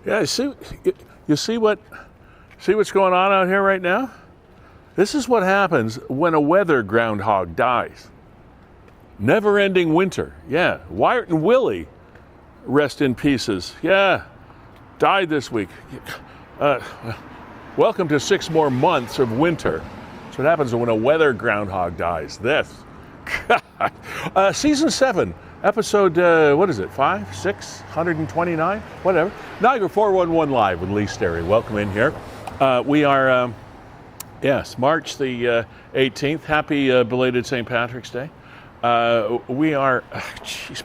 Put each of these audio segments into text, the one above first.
Yeah, you see what's going on out here right now? This is what happens when a weather groundhog dies. Never-ending winter. Yeah, Wyatt and Willie, rest in pieces. Yeah, died this week. Welcome to 6 more months of winter. That's what happens when a weather groundhog dies. This. Season 7, episode, what is it, 5, 6, 129, whatever. Niagara 411 Live with Sterry. Welcome in here. We are, March the 18th. Happy belated St. Patrick's Day. We are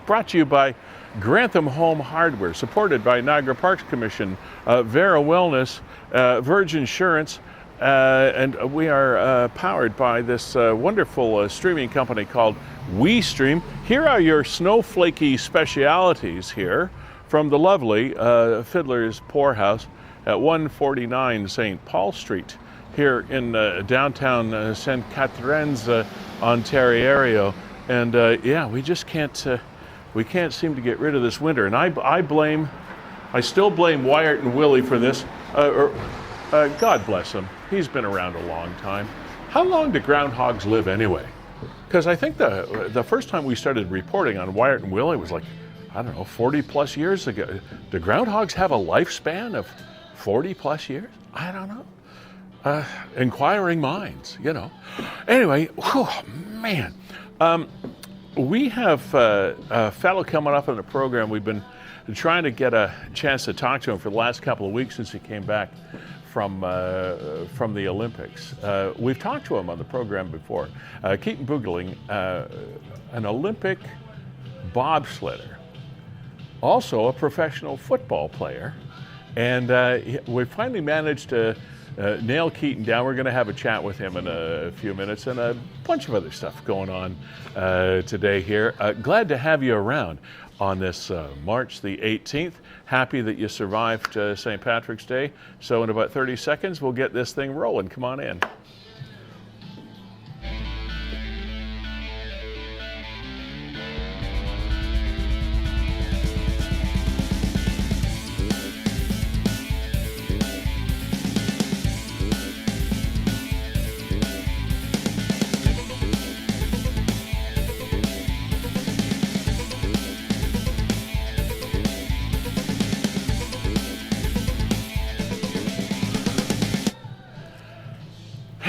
brought to you by Grantham Home Hardware, supported by Niagara Parks Commission, Vera Wellness, Verge Insurance, and we are powered by this wonderful streaming company called WeeStreem. Here are your snowflakey specialities here from the lovely Fiddler's Poorhouse at 149 St. Paul Street here in downtown St. Catharines, Ontario. And we just can't seem to get rid of this winter. And I still blame Wyatt and Willie for this. God bless him. He's been around a long time. How long do groundhogs live anyway? Because I think the first time we started reporting on Wyatt and Willie was 40 plus years ago. Do groundhogs have a lifespan of 40 plus years? I don't know. Inquiring minds, Anyway, man. We have a fellow coming up on the program. We've been trying to get a chance to talk to him for the last couple of weeks since he came back from the Olympics. We've talked to him on the program before. Keaton Bruggeling, an Olympic bobsledder, also a professional football player, and we finally managed to nail Keaton down. We're going to have a chat with him in a few minutes, and a bunch of other stuff going on today here. Glad to have you around on this March the 18th. Happy that you survived St. Patrick's Day. So in about 30 seconds, we'll get this thing rolling. Come on in.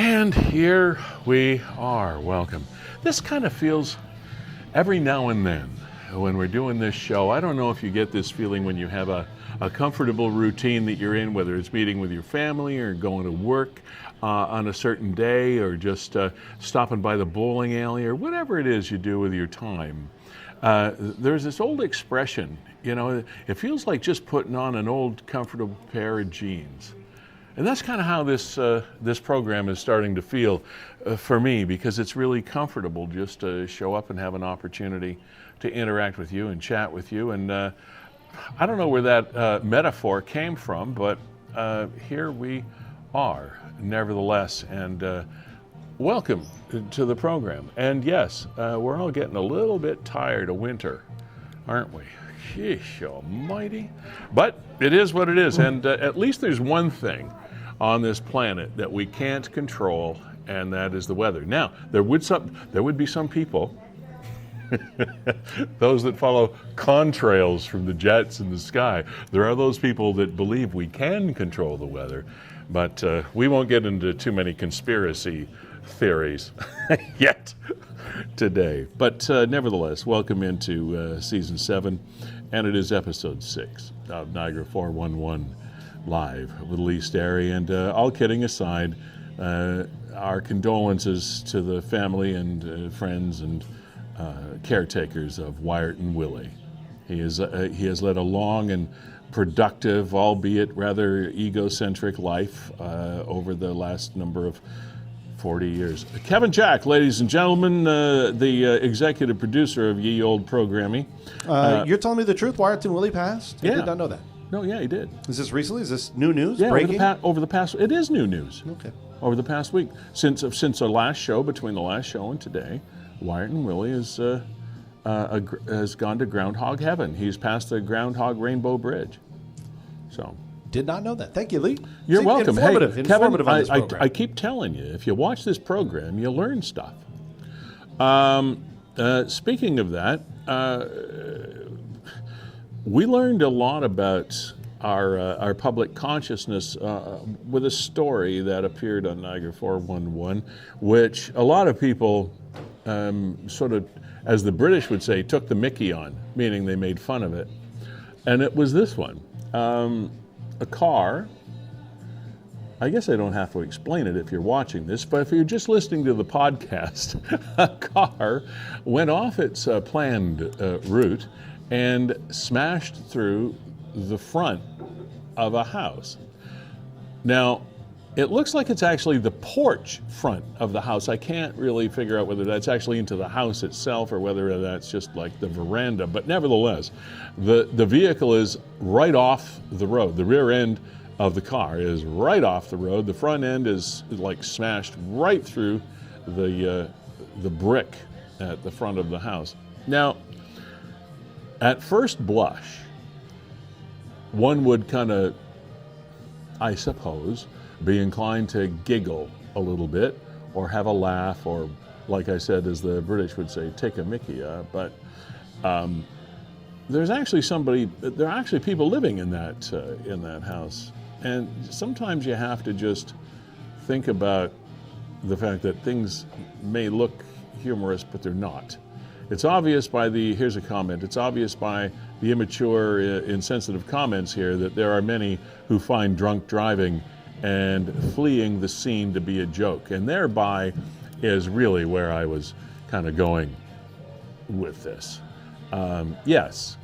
And here we are. Welcome. This kind of feels every now and then when we're doing this show. I don't know if you get this feeling when you have a comfortable routine that you're in, whether it's meeting with your family or going to work on a certain day, or just stopping by the bowling alley, or whatever it is you do with your time. There's this old expression, it feels like just putting on an old comfortable pair of jeans. And that's kind of how this program is starting to feel for me, because it's really comfortable just to show up and have an opportunity to interact with you and chat with you. And I don't know where that metaphor came from, but here we are, nevertheless. And welcome to the program. And yes, we're all getting a little bit tired of winter, aren't we? Sheesh almighty. But it is what it is. And at least there's one thing on this planet that we can't control, and that is the weather. Now, there would be some people, those that follow contrails from the jets in the sky. There are those people that believe we can control the weather, but we won't get into too many conspiracy theories yet today. But nevertheless, welcome into Season 7, and it is Episode 6 of Niagara 411 Live with Sterry. And all kidding aside, our condolences to the family and friends and caretakers of Wyatt and Willie. He has led a long and productive, albeit rather egocentric life over the last number of 40 years. Kevin Jack, ladies and gentlemen, the executive producer of Ye Olde Programming. You're telling me the truth? Wyatt and Willie passed? Yeah. I did not know that. No, yeah, he did. Is this recently? Is this new news? Yeah, breaking? over the past, it is new news. Okay. Over the past week, since the last show, between the last show and today, Wyatt and Willie has gone to groundhog heaven. He's passed the groundhog rainbow bridge. So. Did not know that. Thank you, Lee. You're welcome. Informative, Hey, informative Kevin, on this program. I keep telling you, if you watch this program, you'll learn stuff. Speaking of that, we learned a lot about our public consciousness with a story that appeared on Niagara 411, which a lot of people sort of, as the British would say, took the mickey on, meaning they made fun of it. And it was this one. A car, I guess I don't have to explain it if you're watching this, but if you're just listening to the podcast, a car went off its planned route and smashed through the front of a house. Now, it looks like it's actually the porch front of the house. I can't really figure out whether that's actually into the house itself or whether that's just like the veranda, but nevertheless, the vehicle is right off the road. The rear end of the car is right off the road. The front end is like smashed right through the brick at the front of the house. Now, at first blush, one would kind of, I suppose, be inclined to giggle a little bit or have a laugh or, like I said, as the British would say, take a mickey. But there are actually people living in that house. And sometimes you have to just think about the fact that things may look humorous, but they're not. It's obvious here's a comment, it's obvious by the immature, insensitive comments here that there are many who find drunk driving and fleeing the scene to be a joke. And thereby is really where I was kind of going with this. Yes,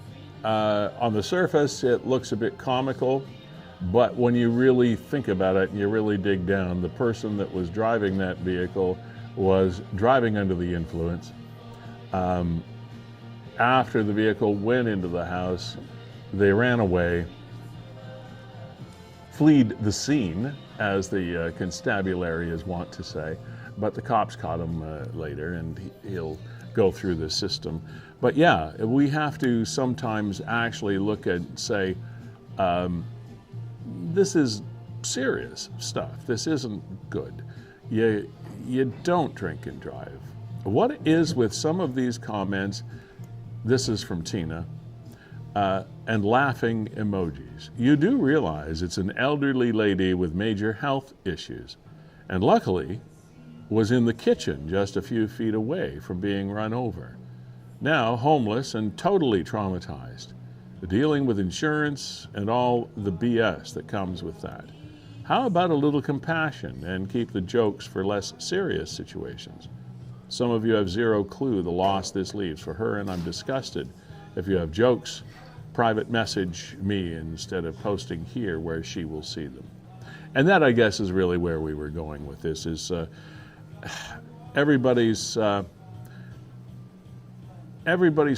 on the surface it looks a bit comical, but when you really think about it and you really dig down, the person that was driving that vehicle was driving under the influence. After the vehicle went into the house, they ran away, fled the scene, as the constabulary is wont to say, but the cops caught him later, and he'll go through the system. But yeah, we have to sometimes actually look at, say, this is serious stuff. This isn't good. You don't drink and drive. What is with some of these comments, this is from Tina, and laughing emojis. You do realize it's an elderly lady with major health issues, and luckily was in the kitchen just a few feet away from being run over. Now homeless and totally traumatized, dealing with insurance and all the BS that comes with that. How about a little compassion and keep the jokes for less serious situations? Some of you have zero clue the loss this leaves for her, and I'm disgusted. If you have jokes, private message me instead of posting here where she will see them. And that, I guess, is really where we were going with this, is everybody's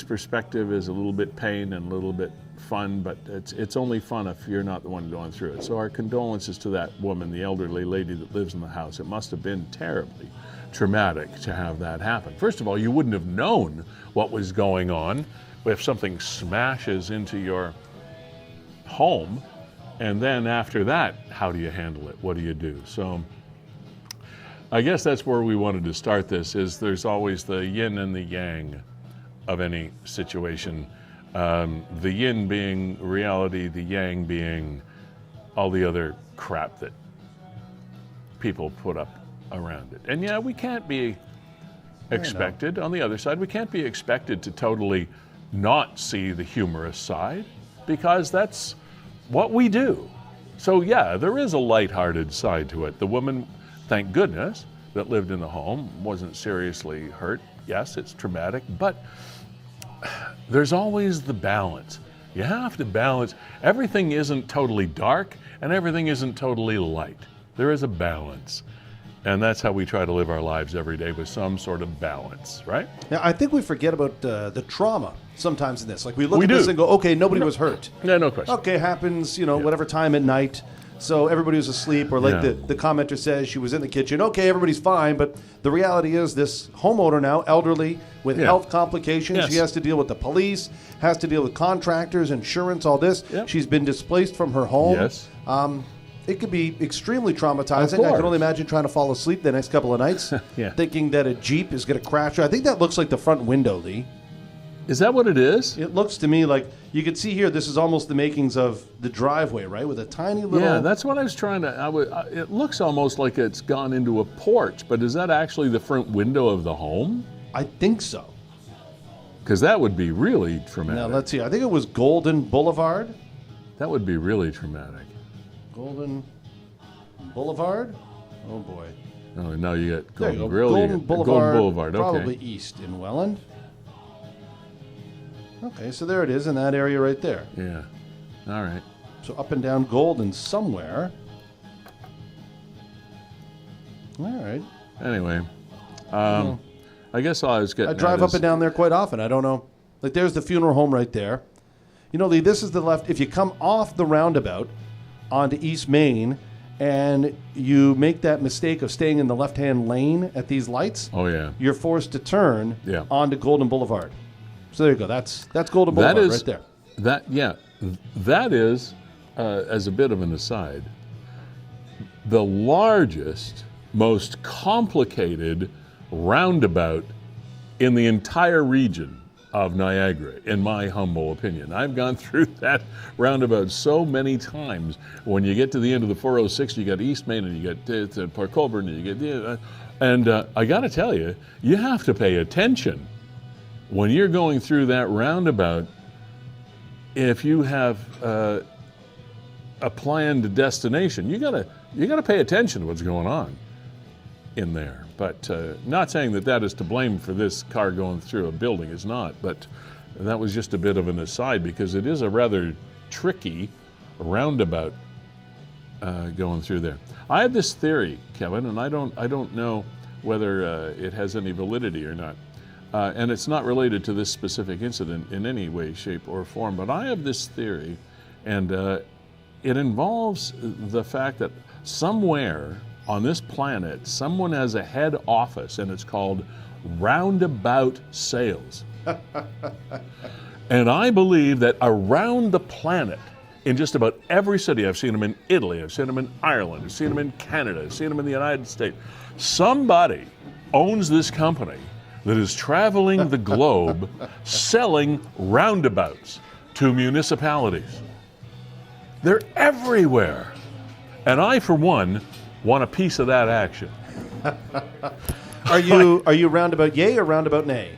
perspective is a little bit pain and a little bit fun, but it's only fun if you're not the one going through it. So our condolences to that woman, the elderly lady that lives in the house. It must have been terribly traumatic to have that happen. First of all, you wouldn't have known what was going on if something smashes into your home, and then after that, how do you handle it? What do you do? So I guess that's where we wanted to start this, is there's always the yin and the yang of any situation. The yin being reality, the yang being all the other crap that people put up around it. And yeah, we can't be expected, on the other side, we can't be expected to totally not see the humorous side, because that's what we do. So yeah, there is a lighthearted side to it. The woman, thank goodness, that lived in the home wasn't seriously hurt. Yes, it's traumatic, but there's always the balance. You have to balance. Everything isn't totally dark and everything isn't totally light. There is a balance. And that's how we try to live our lives every day, with some sort of balance, right? Now, I think we forget about the trauma sometimes in this. Like, we look at this and go, okay, nobody was hurt. Yeah, no question. Okay, happens, whatever time at night. So everybody was asleep, or like the commenter says, she was in the kitchen. Okay, everybody's fine, but the reality is this homeowner now, elderly, with Yeah. health complications. Yes. She has to deal with the police, has to deal with contractors, insurance, all this. Yep. She's been displaced from her home. Yes. It could be extremely traumatizing. Of I can course. only imagine trying to fall asleep the next couple of nights, Yeah. thinking that a Jeep is going to crash her. I think that looks like the front window, Lee. Is that what it is? It looks to me like you can see here. This is almost the makings of the driveway, right, with a tiny little. Yeah, that's what I was trying to. It looks almost like it's gone into a porch, but is that actually the front window of the home? I think so. Because that would be really traumatic. Now let's see. I think it was Golden Boulevard. That would be really traumatic. Golden Boulevard. Oh boy. Oh, now you got There you Golden go. Grill. Golden you got Boulevard. Golden Boulevard. Okay. Probably east in Welland. Okay, so there it is in that area right there. Yeah. All right. So up and down Golden somewhere. All right. Anyway, I guess I was getting. I drive up and down there quite often. I don't know. Like there's the funeral home right there. You know, Lee, this is the left. If you come off the roundabout onto East Main and you make that mistake of staying in the left-hand lane at these lights, Oh yeah. you're forced to turn Yeah. onto Golden Boulevard. So there you go. That's Golden Boulevard right there. That is, as a bit of an aside, the largest, most complicated roundabout in the entire region of Niagara, in my humble opinion. I've gone through that roundabout so many times. When you get to the end of the 406, you got East Main and you get to Port Colborne and you get, I got to tell you, you have to pay attention when you're going through that roundabout. If you have a planned destination, you gotta pay attention to what's going on in there. But not saying that is to blame for this car going through a building. It's not. But that was just a bit of an aside because it is a rather tricky roundabout going through there. I have this theory, Kevin, and I don't know whether it has any validity or not. And it's not related to this specific incident in any way, shape, or form. But I have this theory, and it involves the fact that somewhere on this planet, someone has a head office, and it's called Roundabout Sales. And I believe that around the planet, in just about every city, I've seen them in Italy, I've seen them in Ireland, I've seen them in Canada, I've seen them in the United States, somebody owns this company that is traveling the globe selling roundabouts to municipalities. They're everywhere. And I, for one, want a piece of that action. Are you roundabout yay or roundabout nay?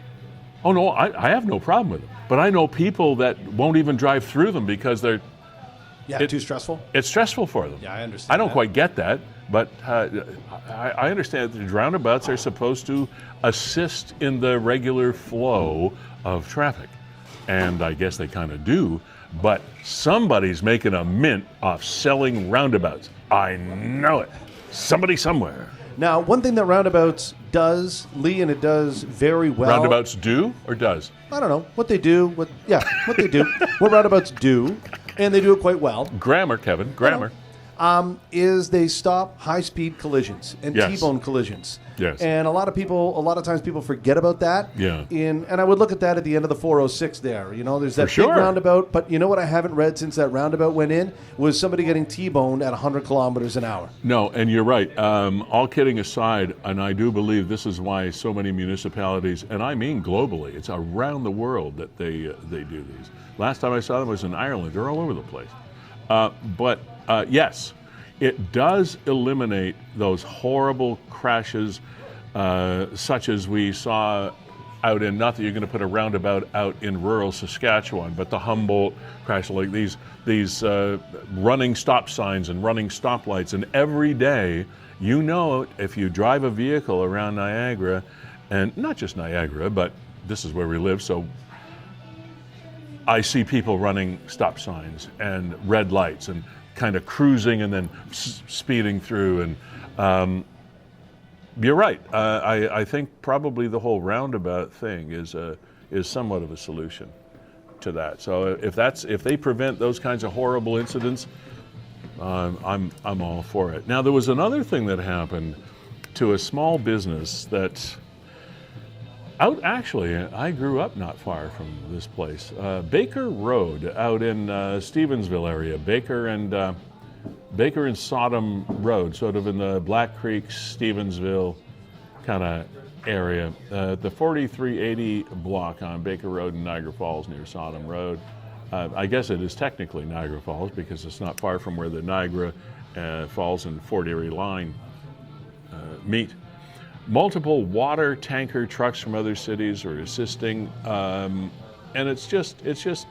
Oh no, I have no problem with them. But I know people that won't even drive through them because Too stressful? it's stressful for them. Yeah, I understand. I don't that. quite get that, but I understand that the roundabouts are supposed to assist in the regular flow of traffic. And I guess they kind of do, but somebody's making a mint off selling roundabouts. I know it. Somebody somewhere. Now, one thing that roundabouts does, Lee, and it does very well. Roundabouts do or does? I don't know what they do. What they do. What roundabouts do, and they do it quite well. Grammar, Kevin, grammar. Is they stop high-speed collisions and Yes. T-bone collisions. Yes. And a lot of times people forget about that. Yeah. And I would look at that at the end of the 406 there. You know, there's that For big sure. roundabout. But you know what I haven't read since that roundabout went in was somebody getting T-boned at 100 kilometers an hour. No, and you're right. All kidding aside, and I do believe this is why so many municipalities, and I mean globally, it's around the world that they do these. Last time I saw them was in Ireland. They're all over the place. But yes, it does eliminate those horrible crashes, such as we saw out in, not that you're going to put a roundabout out in rural Saskatchewan, but the Humboldt crash, like these running stop signs and running stoplights. And every day, you know, if you drive a vehicle around Niagara, and not just Niagara, but this is where we live, so I see people running stop signs and red lights and kind of cruising and then speeding through. And you're right. I think probably the whole roundabout thing is somewhat of a solution to that. So if they prevent those kinds of horrible incidents, I'm all for it. Now, there was another thing that happened to a small business that Actually, I grew up not far from this place. Baker Road out in Stevensville area. Baker and Sodom Road, sort of in the Black Creek, Stevensville kind of area. The 4380 block on Baker Road in Niagara Falls near Sodom Road. I guess it is technically Niagara Falls because it's not far from where the Niagara Falls and Fort Erie line meet. Multiple water tanker trucks from other cities are assisting, and it's just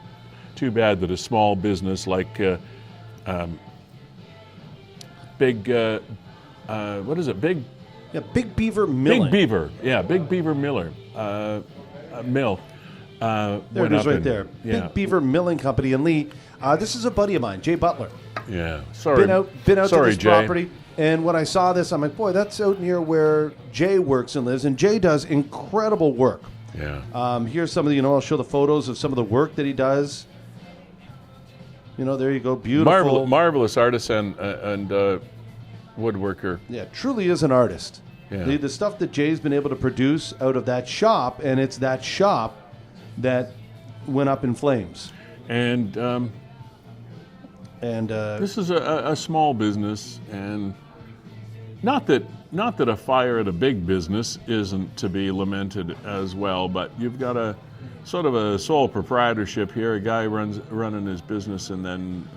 too bad that a small business like Big Big Beaver Milling. Big Beaver Miller Mill. There it is right there. Big Beaver Milling Company. And Lee, this is a buddy of mine, Jay Butler. Yeah, sorry. Been out to this Jay. property. And when I saw this, I'm like, boy, that's out near where Jay works and lives. And Jay does incredible work. Yeah. Here's some of the, I'll show the photos of some of the work that he does. There you go. Beautiful. Marvelous artist and woodworker. Yeah, truly is an artist. Yeah. The stuff that Jay's been able to produce out of that shop, and it's that shop that went up in flames. And this is a small business, and not that a fire at a big business isn't to be lamented as well, but you've got a sort of a sole proprietorship here, a guy running his business, and then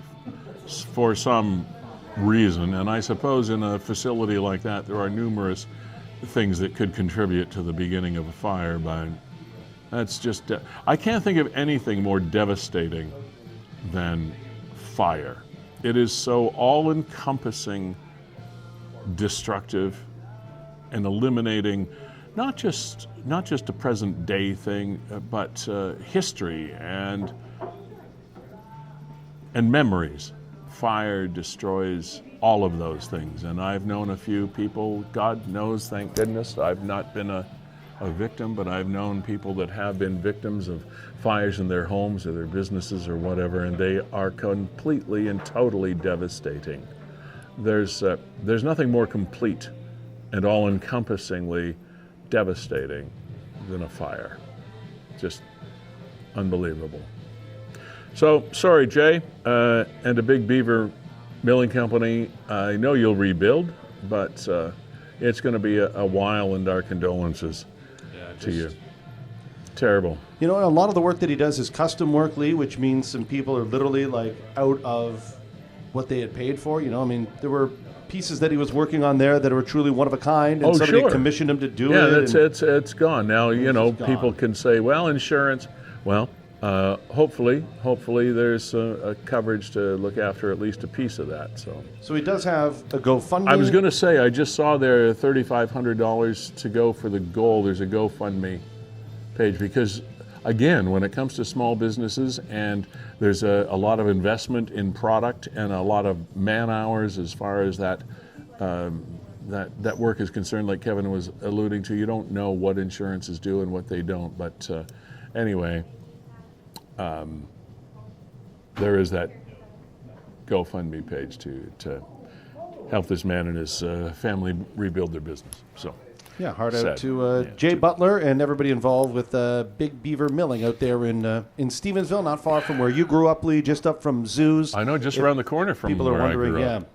for some reason, and I suppose in a facility like that there are numerous things that could contribute to the beginning of a fire, but that's just, I can't think of anything more devastating than fire. It is so all-encompassing, destructive, and eliminating not just a present day thing, but history and memories. Fire destroys all of those things, and I've known a few people, God knows, thank goodness, I've not been a victim, but I've known people that have been victims of fires in their homes or their businesses or whatever, and they are completely and totally devastating. There's nothing more complete and all-encompassingly devastating than a fire. Just unbelievable. So, sorry, Jay, and a Big Beaver Milling Company. I know you'll rebuild, but it's going to be a while, and our condolences to you. Terrible. A lot of the work that he does is custom work, Lee, which means some people are literally like out of what they had paid for. There were pieces that he was working on there that were truly one of a kind, and somebody commissioned him to do it. Yeah, it's gone. Now, people can say, well, insurance. Well, hopefully there's a coverage to look after at least a piece of that. So he does have a GoFundMe. I was going to say, I just saw there $3,500 to go for the goal. There's a GoFundMe page because, again, when it comes to small businesses and there's a lot of investment in product and a lot of man hours as far as that work is concerned, like Kevin was alluding to, you don't know what insurances do and what they don't. But anyway, there is that GoFundMe page to help this man and his family rebuild their business. So. Yeah, heart out to Jay Butler and everybody involved with Big Beaver Milling out there in Stevensville, not far from where you grew up, Lee, just up from zoos. I know, just around the corner from people where are wondering, I grew up.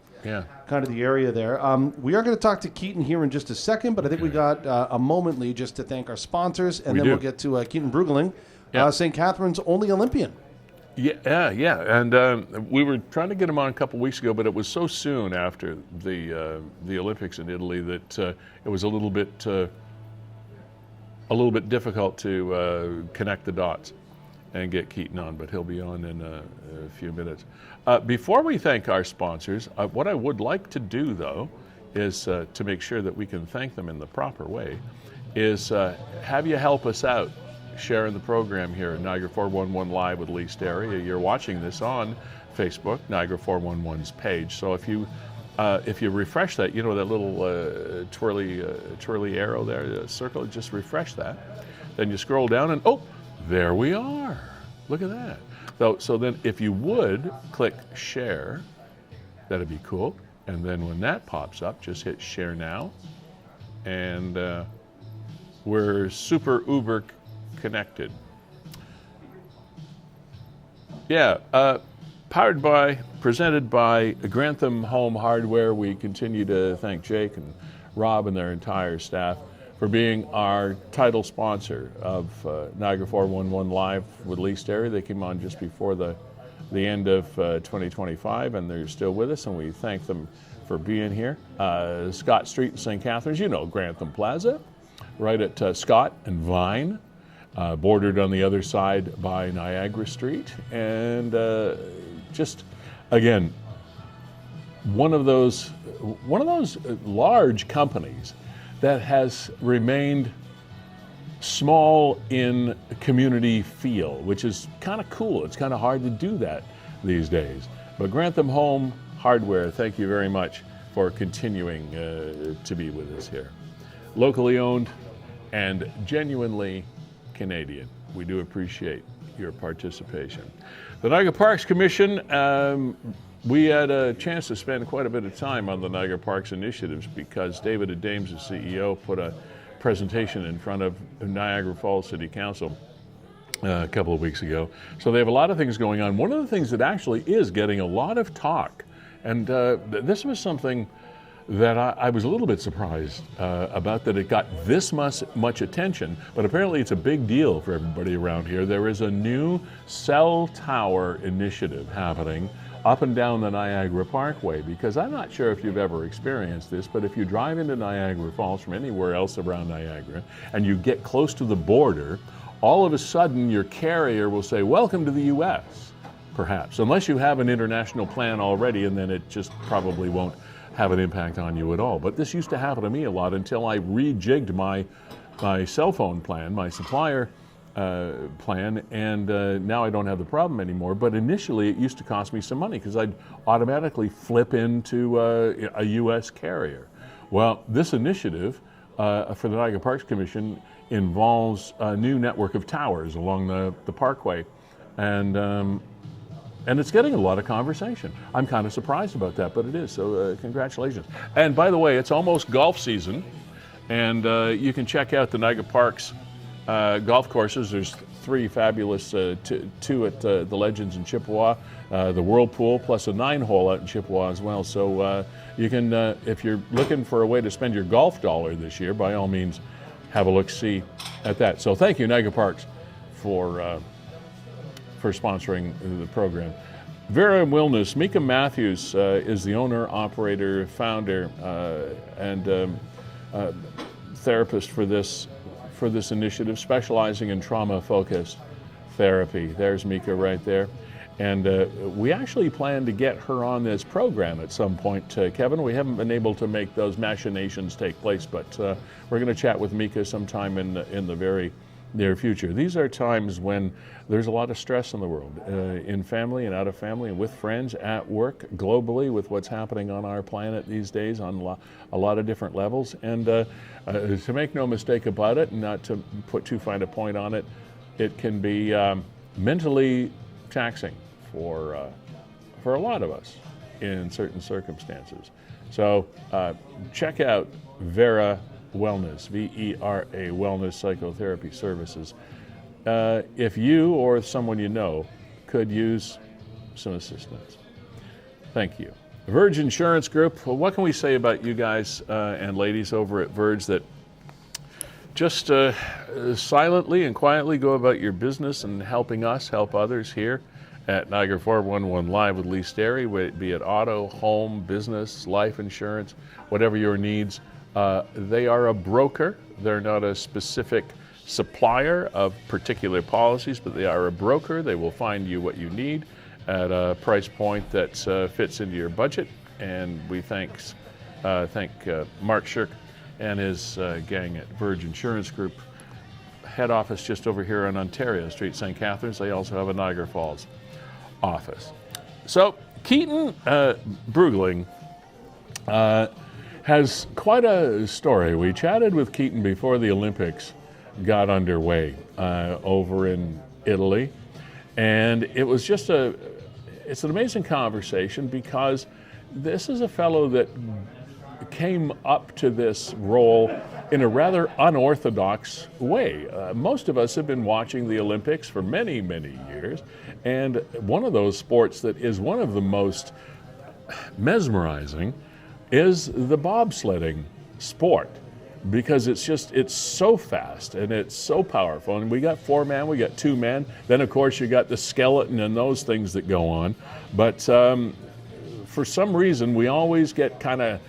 kind of the area there. We are going to talk to Keaton here in just a second, but I think we got a moment, Lee, just to thank our sponsors, and we'll get to Keaton Bruggeling, St. Catherine's only Olympian. Yeah, and we were trying to get him on a couple weeks ago, but it was so soon after the Olympics in Italy that it was a little bit difficult to connect the dots and get Keaton on. But he'll be on in a few minutes. Before we thank our sponsors, what I would like to do, though, is to make sure that we can thank them in the proper way, is have you help us out. Sharing the program here at Niagara 411 Live with Lee Sterry. You're watching this on Facebook, Niagara 411's page. So if you refresh that, that little twirly arrow there, circle, just refresh that. Then you scroll down and there we are. Look at that. So then if you would click share, that'd be cool. And then when that pops up, just hit share now, and We're super uber connected. Yeah, presented by Grantham Home Hardware. We continue to thank Jake and Rob and their entire staff for being our title sponsor of Niagara 411 Live with Lee Sterry. They came on just before the end of 2025, and they're still with us, and we thank them for being here. Scott Street in St. Catharines, you know Grantham Plaza, right at Scott and Vine, bordered on the other side by Niagara Street, and just again, one of those large companies that has remained small in community feel, which is kind of cool. It's kind of hard to do that these days. But Grantham Home Hardware, thank you very much for continuing to be with us here. Locally owned and genuinely Canadian. We do appreciate your participation. The Niagara Parks Commission, we had a chance to spend quite a bit of time on the Niagara Parks initiatives because David Adames, the CEO, put a presentation in front of Niagara Falls City Council a couple of weeks ago. So they have a lot of things going on. One of the things that actually is getting a lot of talk, and this was something that I was a little bit surprised about, that it got this much attention, but apparently it's a big deal for everybody around here. There is a new cell tower initiative happening up and down the Niagara Parkway, because I'm not sure if you've ever experienced this, but if you drive into Niagara Falls from anywhere else around Niagara and you get close to the border, all of a sudden your carrier will say, "Welcome to the US," perhaps, unless you have an international plan already, and then it just probably won't have an impact on you at all. But this used to happen to me a lot until I rejigged my cell phone plan, my supplier plan, and now I don't have the problem anymore. But initially it used to cost me some money because I'd automatically flip into a US carrier. Well, this initiative for the Niagara Parks Commission involves a new network of towers along the parkway, and it's getting a lot of conversation. I'm kind of surprised about that, but it is, so congratulations. And by the way, it's almost golf season, and you can check out the Niagara Parks golf courses. There's 3 fabulous, 2 at the Legends in Chippewa, the Whirlpool, plus a 9-hole out in Chippewa as well. So you can, if you're looking for a way to spend your golf dollar this year, by all means, have a look-see at that. So thank you, Niagara Parks, for sponsoring the program. Vera Wellness, Mika Matthews is the owner, operator, founder, and therapist for this initiative, specializing in trauma-focused therapy. There's Mika right there. And we actually plan to get her on this program at some point, Kevin. We haven't been able to make those machinations take place, but we're going to chat with Mika sometime in the very near future. These are times when there's a lot of stress in the world, in family and out of family, and with friends, at work, globally, with what's happening on our planet these days on a lot of different levels. And to make no mistake about it, and not to put too fine a point on it, it can be mentally taxing for a lot of us in certain circumstances. So check out Vera Wellness, VERA Wellness Psychotherapy Services. If you or someone you know could use some assistance. Thank you. Verge Insurance Group, well, what can we say about you guys and ladies over at Verge that just silently and quietly go about your business and helping us help others here at Niagara 411 Live with Lee Sterry, be it auto, home, business, life insurance, whatever your needs. They are a broker. They're not a specific supplier of particular policies, but they are a broker. They will find you what you need at a price point that fits into your budget. And we thank Mark Shirk and his gang at Verge Insurance Group. Head office just over here on Ontario Street, St. Catharines. They also have a Niagara Falls office. So Keaton Bruggeling has quite a story. We chatted with Keaton before the Olympics got underway over in Italy, and it was just it's an amazing conversation because this is a fellow that came up to this role in a rather unorthodox way. Most of us have been watching the Olympics for many, many years, and one of those sports that is one of the most mesmerizing is the bobsledding sport, because it's so fast and it's so powerful. And we got 4-man, we got 2-man, then of course you got the skeleton and those things that go on. But for some reason we always get kind of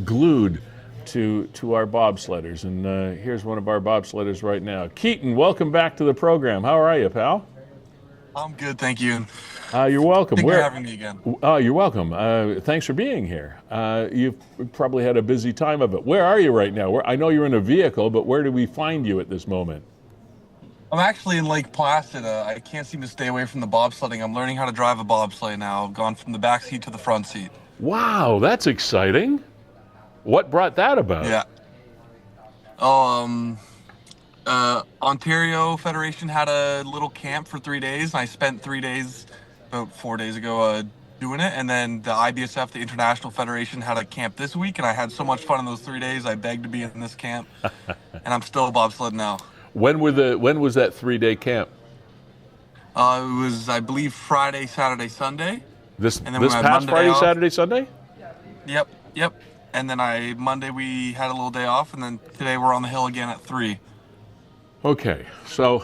glued to our bobsledders. And here's one of our bobsledders right now. Keaton, welcome back to the program. How are you, pal? I'm good, thank you. You're welcome. Thank you for having me again. Oh, you're welcome. Thanks for being here. You've probably had a busy time of it. Where are you right now? I know you're in a vehicle, but where do we find you at this moment? I'm actually in Lake Placid. I can't seem to stay away from the bobsledding. I'm learning how to drive a bobsleigh now. I've gone from the back seat to the front seat. Wow, that's exciting. What brought that about? Yeah. Ontario Federation had a little camp for 3 days, and I spent 3 days, about 4 days ago, doing it. And then the IBSF, the International Federation, had a camp this week, and I had so much fun in those 3 days. I begged to be in this camp, and I'm still bobsledding now. When was that 3-day camp? It was, I believe, Friday, Saturday, Sunday. This And then past Monday Friday, off. Saturday, Sunday? Yep. And then Monday we had a little day off, and then today we're on the hill again at 3. Okay, so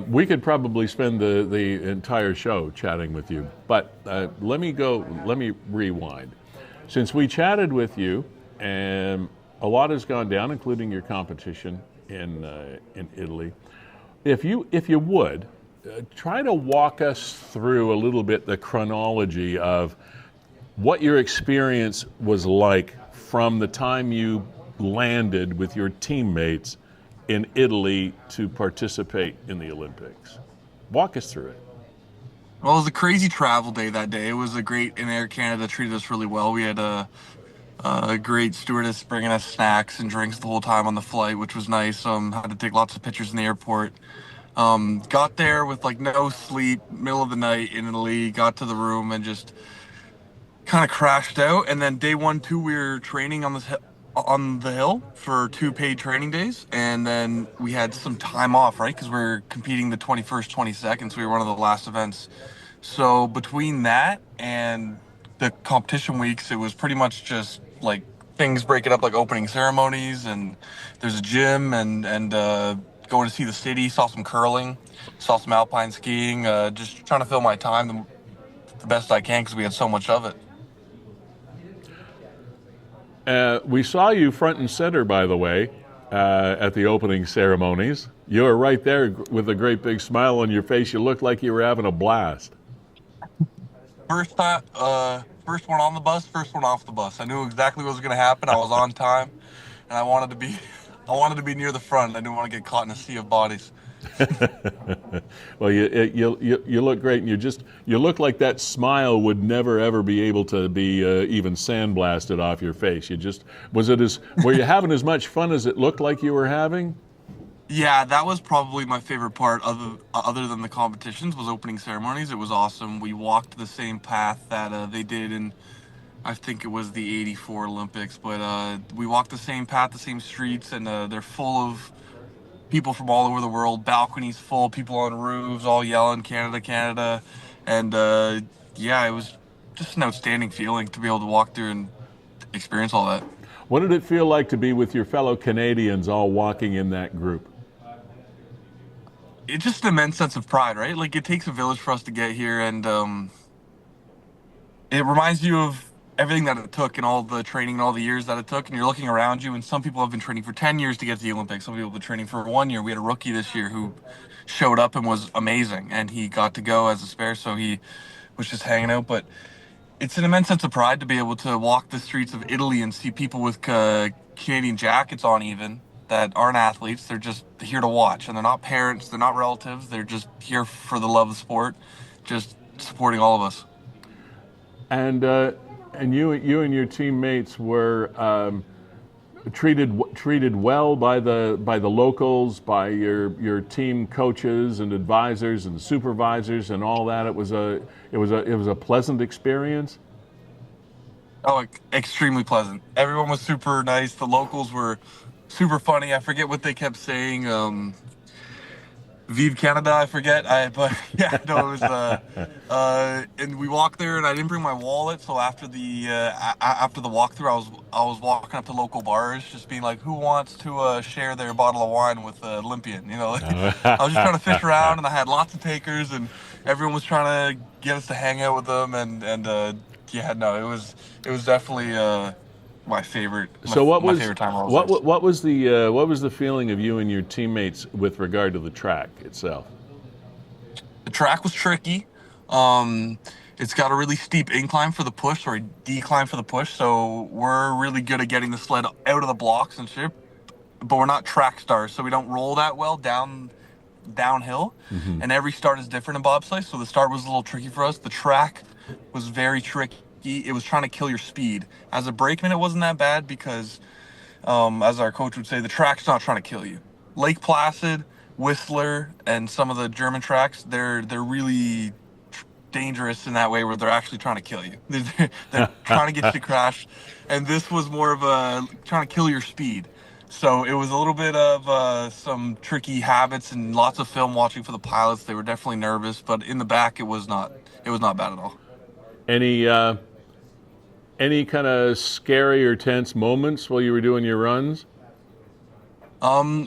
we could probably spend the entire show chatting with you, but let me rewind. Since we chatted with you, and a lot has gone down, including your competition in Italy. If you would try to walk us through a little bit the chronology of what your experience was like from the time you landed with your teammates in Italy to participate in the Olympics. Walk us through it. Well, it was a crazy travel day that day. It was a great, and Air Canada treated us really well. We had a great stewardess bringing us snacks and drinks the whole time on the flight, which was nice. Had to take lots of pictures in the airport. Got there with like no sleep, middle of the night in Italy, got to the room and just kind of crashed out. And then day 1, 2, we were training on the hill for 2 paid training days, and then we had some time off, right? Because we're competing the 21st, 22nd, so we were one of the last events. So between that and the competition weeks, it was pretty much just like things breaking up, like opening ceremonies, and there's a gym, and going to see the city, saw some curling, saw some alpine skiing, just trying to fill my time the best I can because we had so much of it. We saw you front and center, by the way, at the opening ceremonies. You were right there with a great big smile on your face. You looked like you were having a blast. First one on the bus, first one off the bus. I knew exactly what was going to happen. I was on time, and I wanted to be near the front. I didn't want to get caught in a sea of bodies. Well, you look great, and you look like that smile would never ever be able to be even sandblasted off your face. Were you having as much fun as it looked like you were having? Yeah, that was probably my favorite part other than the competitions, was opening ceremonies. It was awesome. We walked the same path that they did in, I think it was the '84 Olympics, but we walked the same path, the same streets, and they're full of people from all over the world, balconies full, people on roofs, all yelling, Canada, Canada. And it was just an outstanding feeling to be able to walk through and experience all that. What did it feel like to be with your fellow Canadians all walking in that group? It's just an immense sense of pride, right? Like, it takes a village for us to get here, and it reminds you of everything that it took and all the training and all the years that it took, and you're looking around you, and some people have been training for 10 years to get to the Olympics. Some people have been training for 1 year. We had a rookie this year who showed up and was amazing, and he got to go as a spare, so he was just hanging out. But it's an immense sense of pride to be able to walk the streets of Italy and see people with Canadian jackets on, even, that aren't athletes. They're just here to watch, and they're not parents, they're not relatives, they're just here for the love of the sport, just supporting all of us. And you and your teammates were treated well by the locals, by your team coaches and advisors and supervisors and all that. It was a pleasant experience. Oh, extremely pleasant. Everyone was super nice. The locals were super funny. I forget what they kept saying. Vive Canada, I forget. But yeah, no, it was and we walked there, and I didn't bring my wallet. So after the walkthrough, I was walking up to local bars, just being like, who wants to share their bottle of wine with Olympian? I was just trying to fish around, and I had lots of takers, and everyone was trying to get us to hang out with them, and yeah, no, it was definitely my favorite. So what my was favorite time of all what this. what was the feeling of you and your teammates with regard to the track itself? The track was tricky. Um, it's got a really steep incline for the push, or a decline for the push. So we're really good at getting the sled out of the blocks and shit. But we're not track stars, so we don't roll that well downhill. And every start is different in bobsleigh. So the start was a little tricky for us. The track was very tricky. It was trying to kill your speed. As a brakeman, it wasn't that bad because, as our coach would say, the track's not trying to kill you. Lake Placid, Whistler, and some of the German tracks, they're really dangerous in that way where they're actually trying to kill you. They're trying to get you to crash, and this was more of a trying to kill your speed. So it was a little bit of some tricky habits and lots of film watching for the pilots. They were definitely nervous, but in the back, it was not bad at all. Any kind of scary or tense moments while you were doing your runs?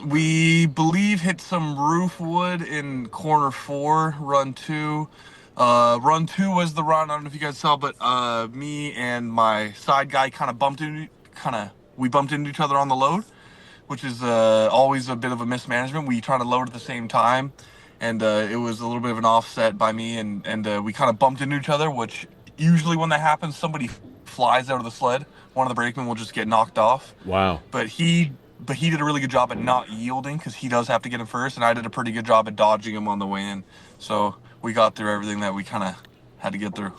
We believe hit some roof wood in corner 4, run 2. Run 2 was the run. I don't know if you guys saw, but me and my side guy we bumped into each other on the load, which is always a bit of a mismanagement. We try to load at the same time, and it was a little bit of an offset by me, and we kind of bumped into each other, which usually when that happens, somebody flies out of the sled. One of the brakemen will just get knocked off. Wow. But he did a really good job at not yielding because he does have to get in first, and I did a pretty good job at dodging him on the way in. So we got through everything that we kind of had to get through.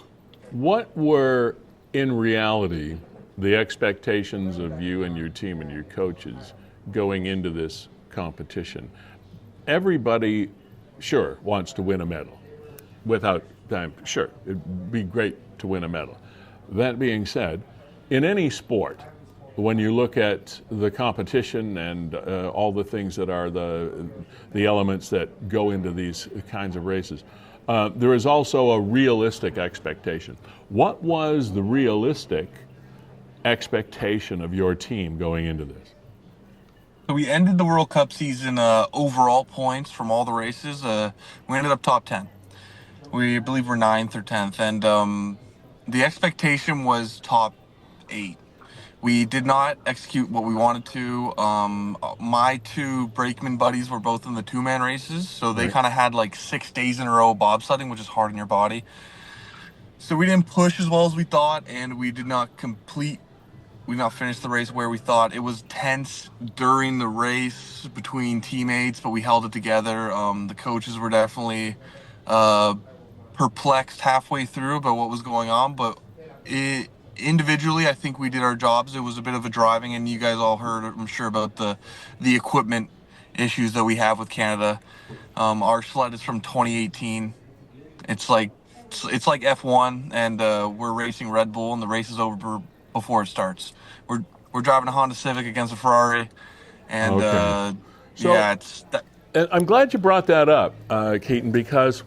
What were, in reality, the expectations of you and your team and your coaches going into this competition? Everybody, sure, wants to win a medal. Without time, sure, it'd be great to win a medal. That being said, in any sport, when you look at the competition and all the things that are the elements that go into these kinds of races, there is also a realistic expectation. What was the realistic expectation of your team going into this? So we ended the World Cup season overall points from all the races. We ended up top 10. We believe we're 9th or 10th, and the expectation was top 8. We did not execute what we wanted to. My 2 brakeman buddies were both in the 2-man races, so they kind of had like 6 days in a row bobsledding, which is hard on your body. So we didn't push as well as we thought, and we did not finish the race where we thought. It was tense during the race between teammates, but we held it together. The coaches were definitely perplexed halfway through about what was going on, but individually, I think we did our jobs. It was a bit of a driving, and you guys all heard, I'm sure, about the equipment issues that we have with Canada. Our sled is from 2018. It's like F1, and we're racing Red Bull, and the race is over before it starts. We're driving a Honda Civic against a Ferrari, and Okay. So- yeah, it's that. And I'm glad you brought that up, Keaton, because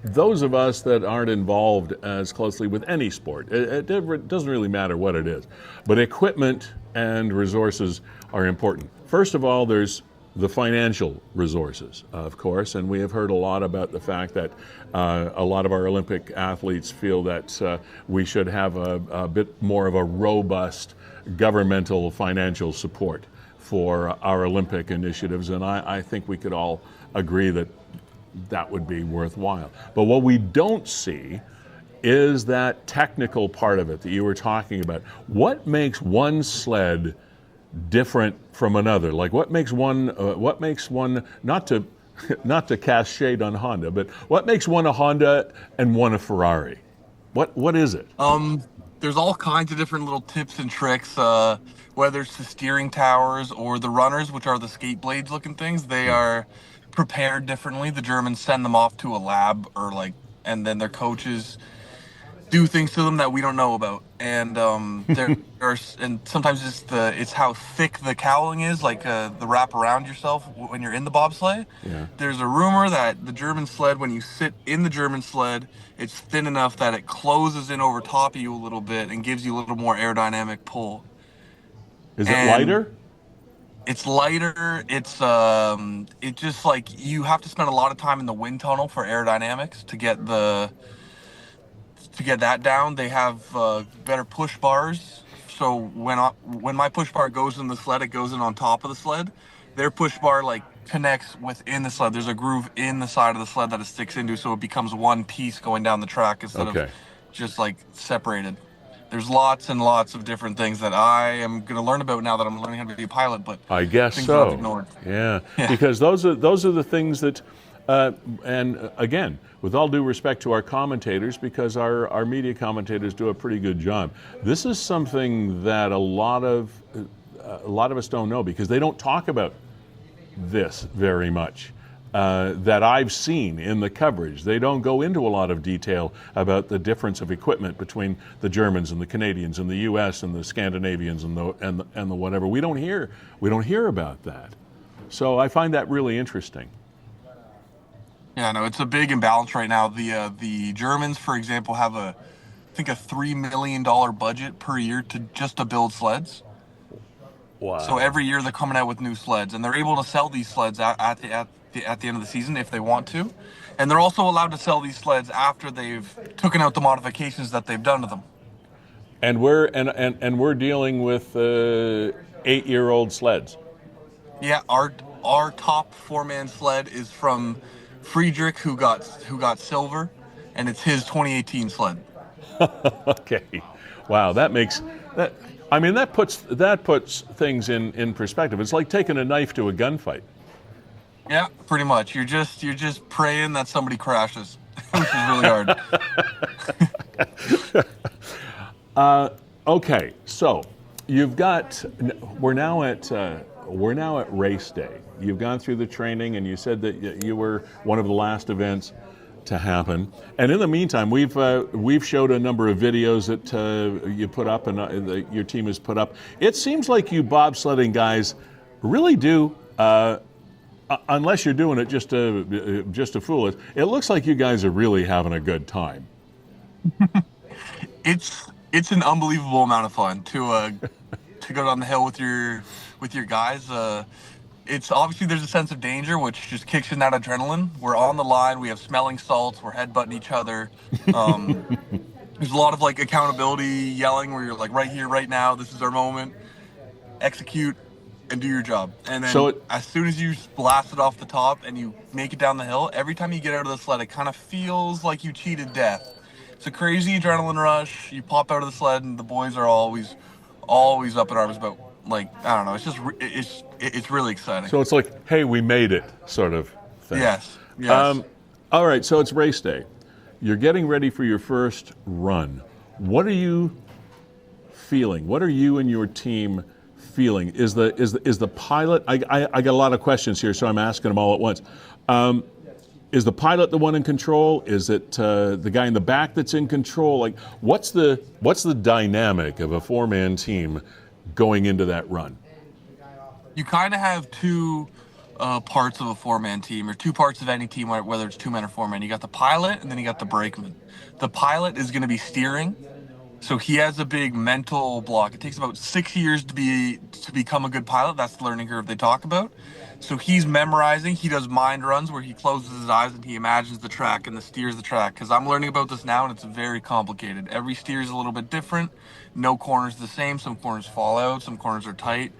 those of us that aren't involved as closely with any sport, it doesn't really matter what it is, but equipment and resources are important. First of all, there's the financial resources, of course, and we have heard a lot about the fact that a lot of our Olympic athletes feel that we should have a bit more of a robust governmental financial support for our Olympic initiatives, and I think we could all agree that that would be worthwhile. But what we don't see is that technical part of it that you were talking about. What makes one sled different from another? Like what makes one not to cast shade on Honda, but what makes one a Honda and one a Ferrari? What is it? There's all kinds of different little tips and tricks, whether it's the steering towers or the runners, which are the skate blades looking things. They are prepared differently. The Germans send them off to a lab and then their coaches do things to them that we don't know about. And there are, and sometimes it's how thick the cowling is, like the wrap around yourself when you're in the bobsleigh. Yeah. There's a rumor that the German sled, when you sit in the German sled, it's thin enough that it closes in over top of you a little bit and gives you a little more aerodynamic pull. Is it And lighter? it's lighter. It just like you have to spend a lot of time in the wind tunnel for aerodynamics to get that down. They have better push bars. So when my push bar goes in the sled, it goes in on top of the sled. Their push bar like connects within the sled. There's a groove in the side of the sled that it sticks into, so it becomes one piece going down the track instead Okay. of just like separated. There's lots and lots of different things that I am going to learn about now that I'm learning how to be a pilot, but I guess things that I've so. ignored. Yeah, Yeah. because those are the things that, and again, with all due respect to our commentators, because our media commentators do a pretty good job. This is something that a lot of us don't know because they don't talk about this very much. That I've seen in the coverage. They don't go into a lot of detail about the difference of equipment between the Germans and the Canadians and the U.S. and the Scandinavians and the whatever. We don't hear about that. So I find that really interesting. Yeah, no, it's a big imbalance right now. The Germans, for example, have I think a $3 million budget per year to build sleds. Wow. So every year they're coming out with new sleds, and they're able to sell these sleds at the end of the season if they want to, and they're also allowed to sell these sleds after they've taken out the modifications that they've done to them. And we're dealing with 8-year-old sleds. Yeah, our top 4-man sled is from Friedrich, who got silver, and it's his 2018 sled. Okay. Wow, that makes that. I mean, that puts things in perspective. It's like taking a knife to a gunfight. Yeah, pretty much. You're just praying that somebody crashes, which is really hard. Okay, so we're now at race day. You've gone through the training, and you said that you were one of the last events to happen. And in the meantime, we've showed a number of videos that you put up and that your team has put up. It seems like you bobsledding guys really do. Unless you're doing it just to fool us, it looks like you guys are really having a good time. It's an unbelievable amount of fun to go down the hill with your guys. It's obviously there's a sense of danger, which just kicks in that adrenaline. We're on the line. We have smelling salts. We're headbutting each other. There's a lot of like accountability yelling where you're like, right here, right now. This is our moment. Execute and do your job. And then as soon as you blast it off the top and you make it down the hill, every time you get out of the sled, it kind of feels like you cheated death. It's a crazy adrenaline rush. You pop out of the sled and the boys are always up in arms about, like, I don't know. It's really exciting. So it's like, hey, we made it, sort of thing. Yes. All right, so it's race day. You're getting ready for your first run. What are you feeling? What are you and your team feeling? Is the pilot? I got a lot of questions here, so I'm asking them all at once. Is the pilot the one in control? Is it the guy in the back that's in control? Like, what's the dynamic of a 4-man team going into that run? You kind of have two parts of a 4-man team, or two parts of any team, whether it's 2 men or 4 men. You got the pilot, and then you got the brakeman. The pilot is going to be steering. So he has a big mental block. It takes about 6 years to become a good pilot. That's the learning curve they talk about. So he's memorizing. He does mind runs where he closes his eyes and he imagines the track and steers the track. Because I'm learning about this now, and it's very complicated. Every steer is a little bit different. No corner's the same. Some corners fall out. Some corners are tight.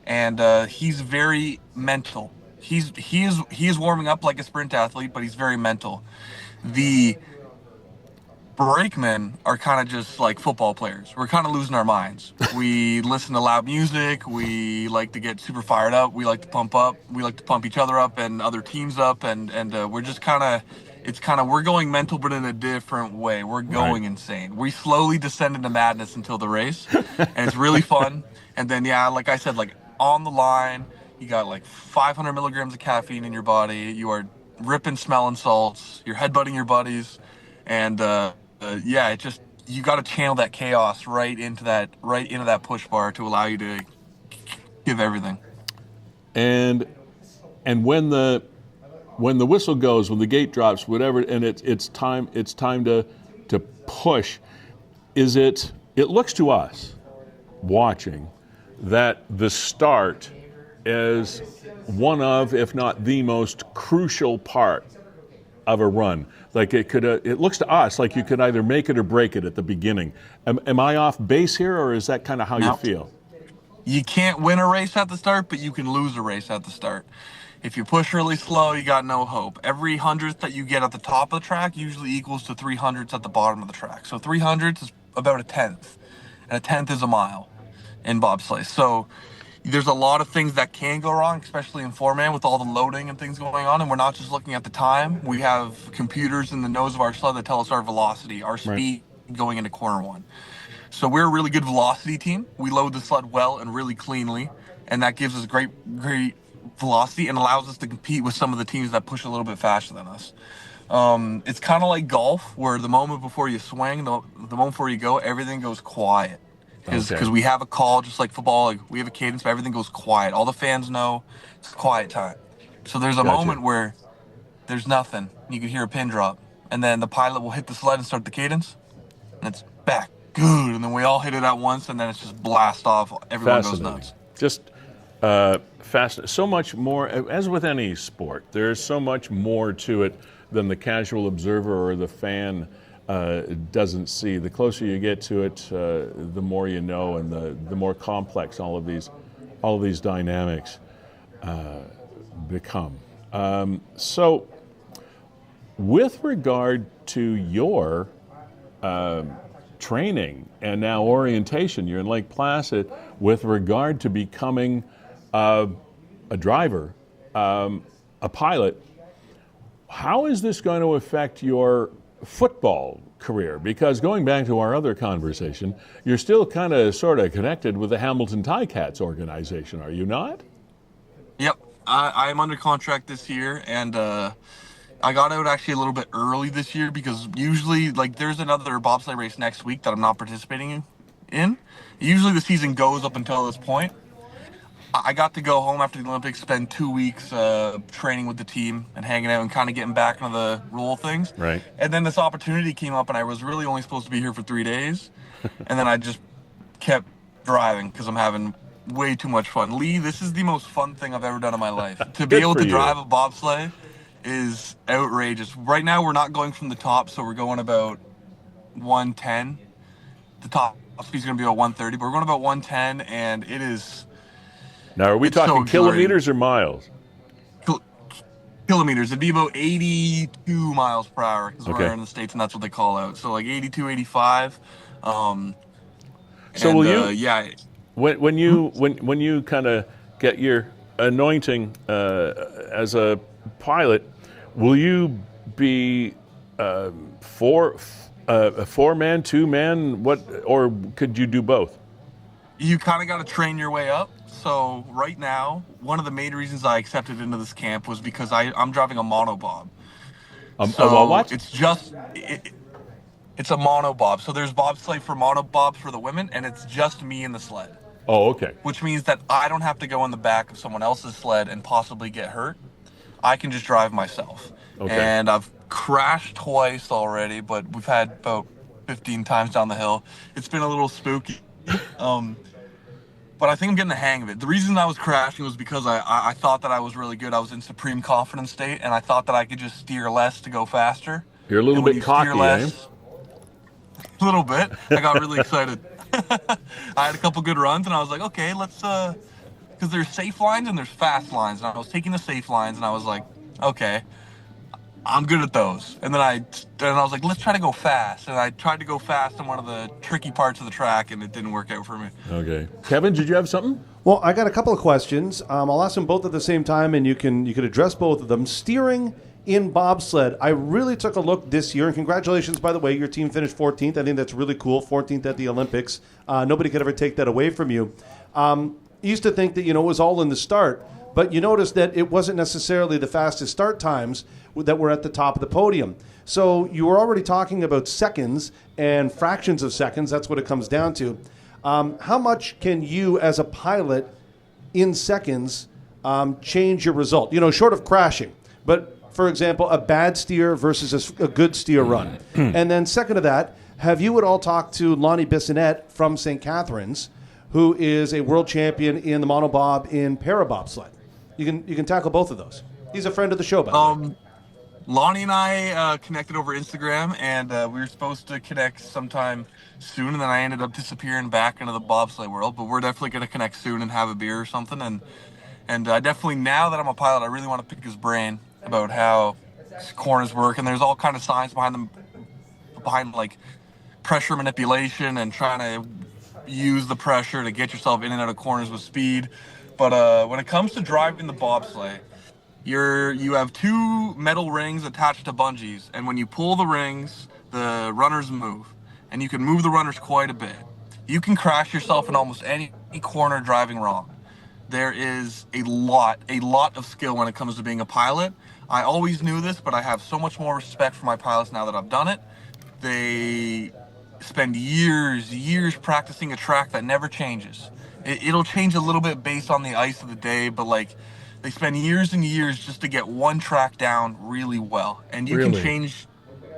And he's very mental. He is warming up like a sprint athlete, but he's very mental. The brakemen are kind of just like football players. We're kind of losing our minds. We listen to loud music. We like to get super fired up. We like to pump up. We like to pump each other up and other teams up. And we're just we're going mental, but in a different way. We're going insane. We slowly descend into madness until the race. And it's really fun. And then, yeah, like I said, like on the line, you got like 500 milligrams of caffeine in your body. You are ripping smelling salts. You're headbutting your buddies. And yeah, it just, you got to channel that chaos right into that push bar to allow you to give everything. And when the whistle goes, when the gate drops, whatever, and it's time to push. It looks to us watching that the start is one of, if not the most crucial part of a run. Like it looks to us like you could either make it or break it at the beginning. Am I off base here, or is that kind of how you feel? You can't win a race at the start, but you can lose a race at the start. If you push really slow, you got no hope. Every hundredth that you get at the top of the track usually equals to 300ths at the bottom of the track. So 300ths is about a tenth, and a tenth is a mile in bobsleigh. So there's a lot of things that can go wrong, especially in four-man with all the loading and things going on. And we're not just looking at the time. We have computers in the nose of our sled that tell us our velocity, our speed going into corner one. So we're a really good velocity team. We load the sled well and really cleanly, and that gives us great velocity and allows us to compete with some of the teams that push a little bit faster than us. It's kind of like golf, where the moment before you swing, the moment before you go, everything goes quiet. Because we have a call, just like football, like we have a cadence, but everything goes quiet. All the fans know it's quiet time. So there's a moment where there's nothing. You can hear a pin drop, and then the pilot will hit the sled and start the cadence, and it's back. Good. And then we all hit it at once, and then it's just blast off. Everyone goes nuts. Just fascinating. So much more, as with any sport, there's so much more to it than the casual observer or the fan doesn't see. The closer you get to it, the more you know, and the more complex all of these dynamics become. So, with regard to your training and now orientation, you're in Lake Placid, with regard to becoming a driver, a pilot, how is this going to affect your football career? Because going back to our other conversation, you're still kind of sort of connected with the Hamilton Ticats organization, are you not? Yep. I'm under contract this year, and I got out actually a little bit early this year because usually, like, there's another bobsleigh race next week that I'm not participating in. Usually the season goes up until this point. I got to go home after the Olympics, spend 2 weeks training with the team and hanging out and kind of getting back into the role of things. Right. And then this opportunity came up, and I was really only supposed to be here for 3 days. And then I just kept driving because I'm having way too much fun. Lee, this is the most fun thing I've ever done in my life. To be able to drive a bobsleigh is outrageous. Right now, we're not going from the top, so we're going about 110. The top speed's going to be about 130, but we're going about 110, and it is... Now, are we talking kilometers or miles? Kilometers. It'd be about 82 miles per hour because we're in the States, and that's what they call out. So like 82, 85. So will you? Yeah. When you kind of get your anointing as a pilot, will you be a four-man, two-man? What, or could you do both? You kind of got to train your way up. So right now, one of the main reasons I accepted into this camp was because I'm driving a monobob. What? It's a monobob. So there's bobsleigh for monobobs for the women, and it's just me and the sled. Oh, okay. Which means that I don't have to go on the back of someone else's sled and possibly get hurt. I can just drive myself. Okay. And I've crashed twice already, but we've had about 15 times down the hill. It's been a little spooky. But I think I'm getting the hang of it. The reason I was crashing was because I thought that I was really good. I was in supreme confidence state, and I thought that I could just steer less to go faster. You're a little bit cocky, eh? A little bit. I got really excited. I had a couple good runs, and I was like, okay, let's, because there's safe lines and there's fast lines. And I was taking the safe lines, and I was like, okay, I'm good at those. And then I was like, let's try to go fast. And I tried to go fast in one of the tricky parts of the track, and it didn't work out for me. Okay. Kevin, did you have something? Well, I got a couple of questions. I'll ask them both at the same time, and you can address both of them. Steering in bobsled, I really took a look this year, and congratulations, by the way, your team finished 14th. I think that's really cool, 14th at the Olympics. Nobody could ever take that away from you. You used to think that, it was all in the start, but you notice that it wasn't necessarily the fastest start times that were at the top of the podium. So you were already talking about seconds and fractions of seconds. That's what it comes down to. How much can you, as a pilot, in seconds, change your result? You know, short of crashing. But, for example, a bad steer versus a good steer run. And then second to that, have you at all talked to Lonnie Bissonnette from St. Catharines, who is a world champion in the monobob in parabobsled? You can tackle both of those. He's a friend of the show, by the way. Lonnie and I connected over Instagram, and we were supposed to connect sometime soon, and then I ended up disappearing back into the bobsleigh world. But we're definitely going to connect soon and have a beer or something. And I definitely, now that I'm a pilot, I really want to pick his brain about how corners work. And there's all kind of science behind them, behind like pressure manipulation and trying to use the pressure to get yourself in and out of corners with speed. But when it comes to driving the bobsleigh, you have two metal rings attached to bungees, and when you pull the rings, the runners move, and you can move the runners quite a bit. You can crash yourself in almost any corner driving wrong. There is a lot of skill when it comes to being a pilot. I always knew this, but I have so much more respect for my pilots now that I've done it. They spend years practicing a track that never changes. It'll change a little bit based on the ice of the day, but like, they spend years and years just to get one track down really well. And you can change,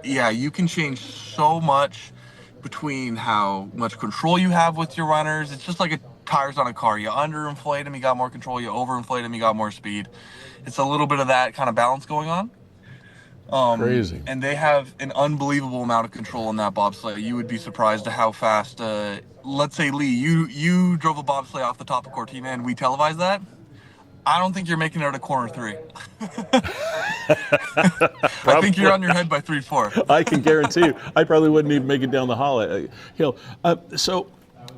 you can change so much between how much control you have with your runners. It's just like tires on a car. You underinflate them, you got more control. You overinflate them, you got more speed. It's a little bit of that kind of balance going on. Crazy. And they have an unbelievable amount of control in that bobsleigh. You would be surprised at how fast, let's say, Lee, you drove a bobsleigh off the top of Cortina and we televised that. I don't think you're making it out of corner 3. I think you're on your head by 3-4. I can guarantee you, I probably wouldn't even make it down the hill. So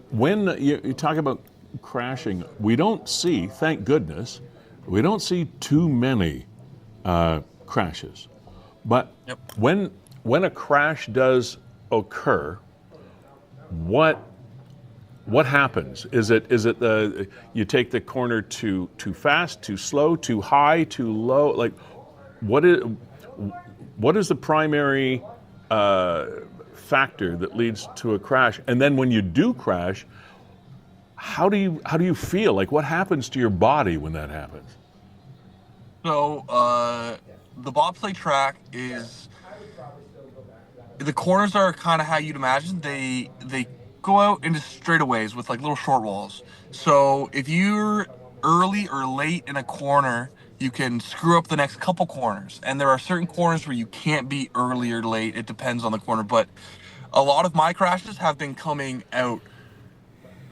when you talk about crashing, we don't see, thank goodness, we don't see too many crashes. But when a crash does occur, what happens? Is it you take the corner too fast, too slow, too high, too low? Like, what is the primary factor that leads to a crash? And then when you do crash, how do you feel? Like, what happens to your body when that happens? So the bobsleigh track is, the corners are kind of how you'd imagine. They go out into straightaways with like little short walls. So if you're early or late in a corner, you can screw up the next couple corners. And there are certain corners where you can't be early or late. It depends on the corner. But a lot of my crashes have been coming out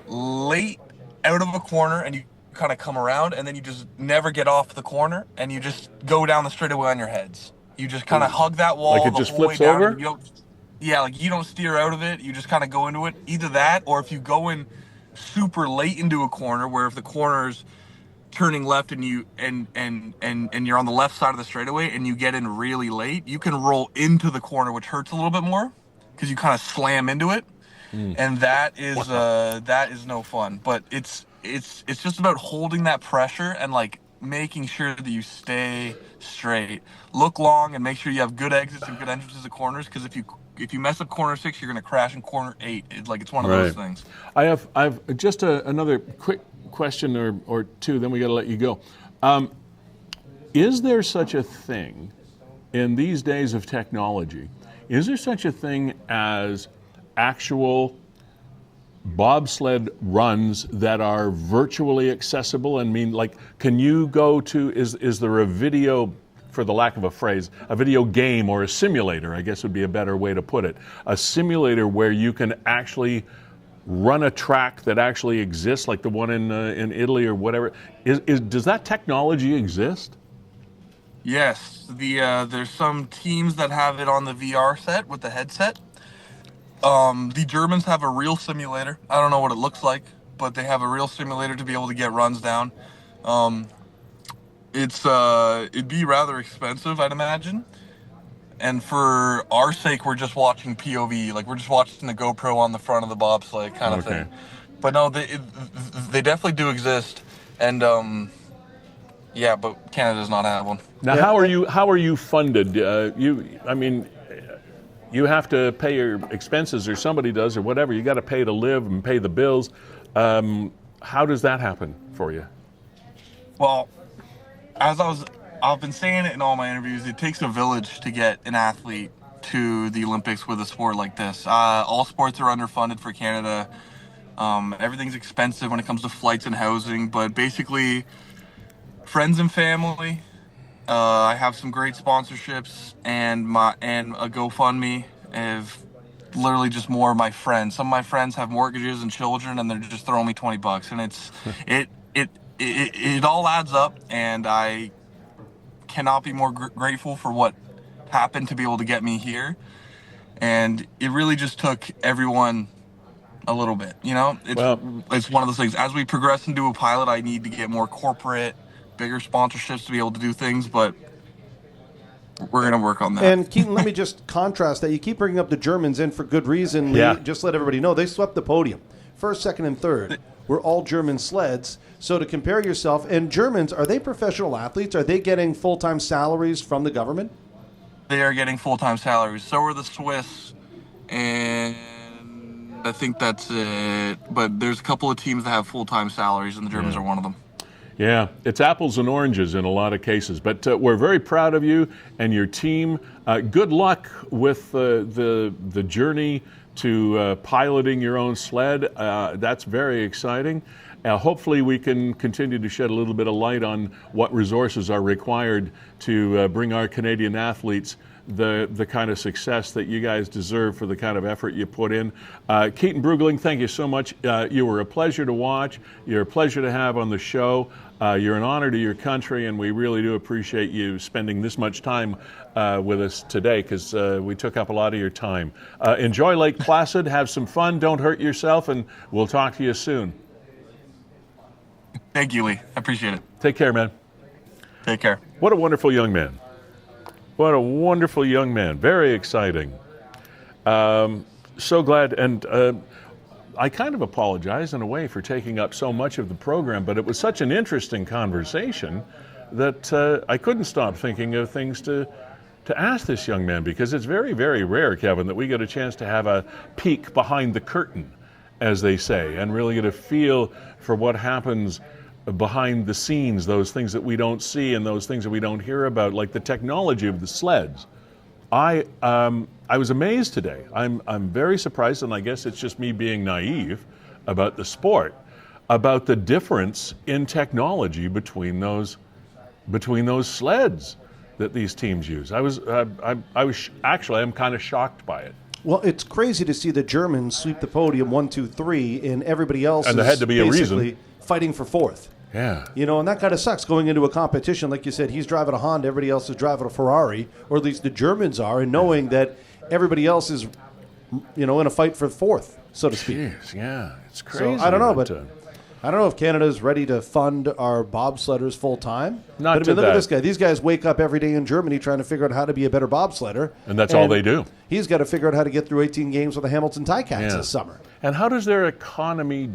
late out of a corner, and you kind of come around, and then you just never get off the corner, and you just go down the straightaway on your heads. You just kind of hug that wall. Like it just flips over? Like you don't steer out of it. You just kind of go into it. Either that, or if you go in super late into a corner, where if the corner's turning left and you're on the left side of the straightaway and you get in really late, you can roll into the corner, which hurts a little bit more because you kind of slam into it, and that is no fun. But it's just about holding that pressure and like making sure that you stay straight, look long, and make sure you have good exits and good entrances to corners. Because if you mess up corner 6, you're going to crash in corner 8. It's one of those things. I've just another quick question or two, then we got to let you go. Is there such a thing in these days of technology? Is there such a thing as actual bobsled runs that are virtually accessible? I mean, like, can you go to, is there a video, for the lack of a phrase, a video game or a simulator, I guess would be a better way to put it, a simulator where you can actually run a track that actually exists, like the one in Italy or whatever? Does that technology exist? Yes, there's some teams that have it on the VR set with the headset. The Germans have a real simulator. I don't know what it looks like, but they have a real simulator to be able to get runs down. It'd be rather expensive, I'd imagine. And for our sake, we're just watching POV, like we're just watching the GoPro on the front of the bobsleigh kind of thing. But no, they definitely do exist. And Yeah, but Canada does not have one. Now, how are you funded? You have to pay your expenses, or somebody does, or whatever. You got to pay to live and pay the bills. How does that happen for you? Well, I've been saying it in all my interviews. It takes a village to get an athlete to the Olympics with a sport like this. All sports are underfunded for Canada. Everything's expensive when it comes to flights and housing, but basically, friends and family. I have some great sponsorships and a GoFundMe of literally just more of my friends. Some of my friends have mortgages and children, and they're just throwing me $20, and it all adds up. And I cannot be more grateful for what happened to be able to get me here. And it really just took everyone a little bit, It's one of those things. As we progress into a pilot, I need to get more corporate, bigger sponsorships to be able to do things, but we're going to work on that. And Keaton, let me just contrast that. You keep bringing up the Germans, and for good reason. Yeah. Just let everybody know they swept the podium. First, second, and third were all German sleds. So to compare yourself, and Germans, are they professional athletes? Are they getting full-time salaries from the government? They are getting full-time salaries. So are the Swiss, and I think that's it. But there's a couple of teams that have full-time salaries, and the Germans are one of them. Yeah, it's apples and oranges in a lot of cases, but we're very proud of you and your team. Good luck with the journey to piloting your own sled. That's very exciting. Hopefully we can continue to shed a little bit of light on what resources are required to bring our Canadian athletes the kind of success that you guys deserve for the kind of effort you put in. Keaton Bruggeling, thank you so much. You were a pleasure to watch. You're a pleasure to have on the show. You're an honor to your country, and we really do appreciate you spending this much time with us today, because we took up a lot of your time. Enjoy Lake Placid, have some fun, don't hurt yourself, and we'll talk to you soon. Thank you, Lee. I appreciate it. Take care, man. Take care. What a wonderful young man. What a wonderful young man. Very exciting. So glad. And I kind of apologize in a way for taking up so much of the program, but it was such an interesting conversation that I couldn't stop thinking of things to ask this young man, because it's very, very rare, Kevin, that we get a chance to have a peek behind the curtain, as they say, and really get a feel for what happens behind the scenes, those things that we don't see and those things that we don't hear about, like the technology of the sleds. I was amazed today. I'm very surprised, and I guess it's just me being naive about the sport, about the difference in technology between those sleds that these teams use. I'm kind of shocked by it. Well, it's crazy to see the Germans sweep the podium 1, 2, 3, and everybody else and there had to be basically a reason. Fighting for fourth. Yeah. And that kind of sucks going into a competition. Like you said, he's driving a Honda, everybody else is driving a Ferrari, or at least the Germans are, and knowing that everybody else is, in a fight for fourth, so to speak. Jeez, yeah, it's crazy. So, I don't know, but I don't know if Canada's ready to fund our bobsledders full time. Not look at this guy. These guys wake up every day in Germany trying to figure out how to be a better bobsledder. And that's all they do. He's got to figure out how to get through 18 games with the Hamilton Ticats this summer. And how does their economy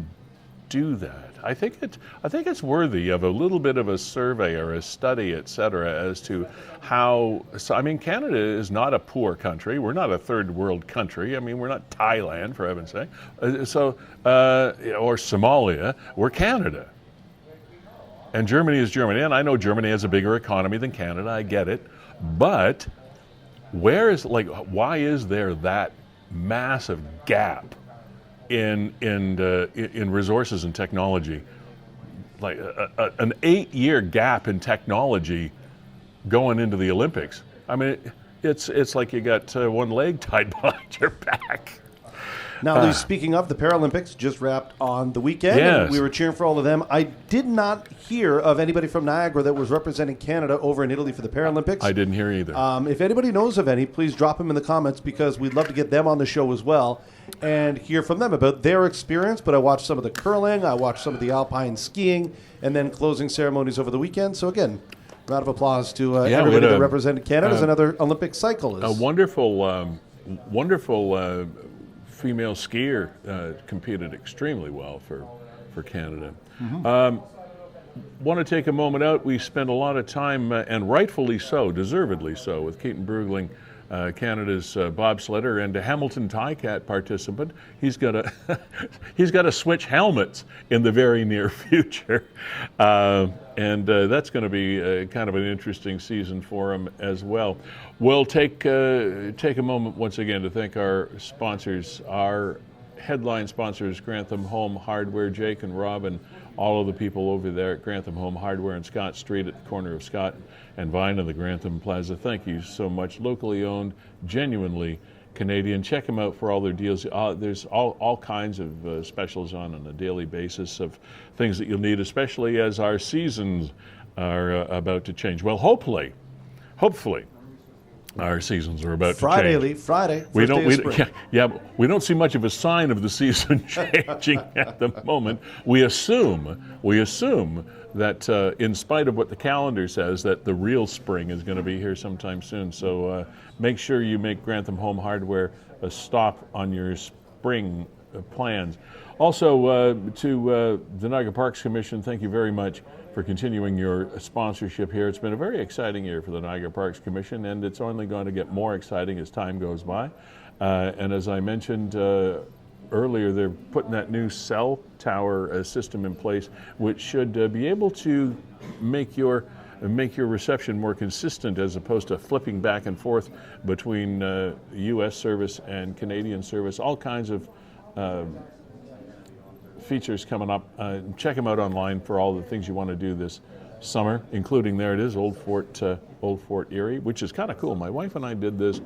do that? I think it's worthy of a little bit of a survey or a study, et cetera, as to how. So, I mean, Canada is not a poor country. We're not a third world country. I mean, we're not Thailand, for heaven's sake. Or Somalia. We're Canada. And Germany is Germany. And I know Germany has a bigger economy than Canada. I get it. But why is there that massive gap in resources and technology, like an 8-year gap in technology going into the Olympics? I mean, it's like you got one leg tied behind your back. Now, Lee, speaking of the Paralympics, just wrapped on the weekend. Yes. And we were cheering for all of them. I did not hear of anybody from Niagara that was representing Canada over in Italy for the Paralympics. I didn't hear either. If anybody knows of any, please drop them in the comments, because we'd love to get them on the show as well and hear from them about their experience. But I watched some of the curling, I watched some of the alpine skiing, and then closing ceremonies over the weekend. So again, round of applause to everybody that represented Canada as another Olympic cyclist. A wonderful female skier competed extremely well for Canada. Mm-hmm. want to take a moment out. We spend a lot of time, and rightfully so, deservedly so, with Keaton Bruggeling, Canada's bobsledder and a Hamilton Tie-Cat participant. He's got to he's got to switch helmets in the very near future, and that's going to be kind of an interesting season for him as well. We'll take a moment once again to thank our sponsors, our headline sponsors, Grantham Home Hardware, Jake and Rob, and all of the people over there at Grantham Home Hardware on Scott Street at the corner of Scott and Vine in the Grantham Plaza. Thank you so much. Locally owned, genuinely Canadian. Check them out for all their deals. There's all kinds of specials on a daily basis of things that you'll need, especially as our seasons are about to change. Well, hopefully, our seasons are about to change. Friday. We don't see much of a sign of the season changing at the moment. We assume that in spite of what the calendar says, that the real spring is going to be here sometime soon. So make sure you make Grantham Home Hardware a stop on your spring plans. Also, to the Niagara Parks Commission, thank you very much for continuing your sponsorship here. It's been a very exciting year for the Niagara Parks Commission, and it's only going to get more exciting as time goes by. And as I mentioned earlier, they're putting that new cell tower system in place, which should be able to make your reception more consistent as opposed to flipping back and forth between U.S. service and Canadian service. All kinds of features coming up. Check them out online for all the things you want to do this summer, including, there it is, Old Fort Erie, which is kind of cool. My wife and I did this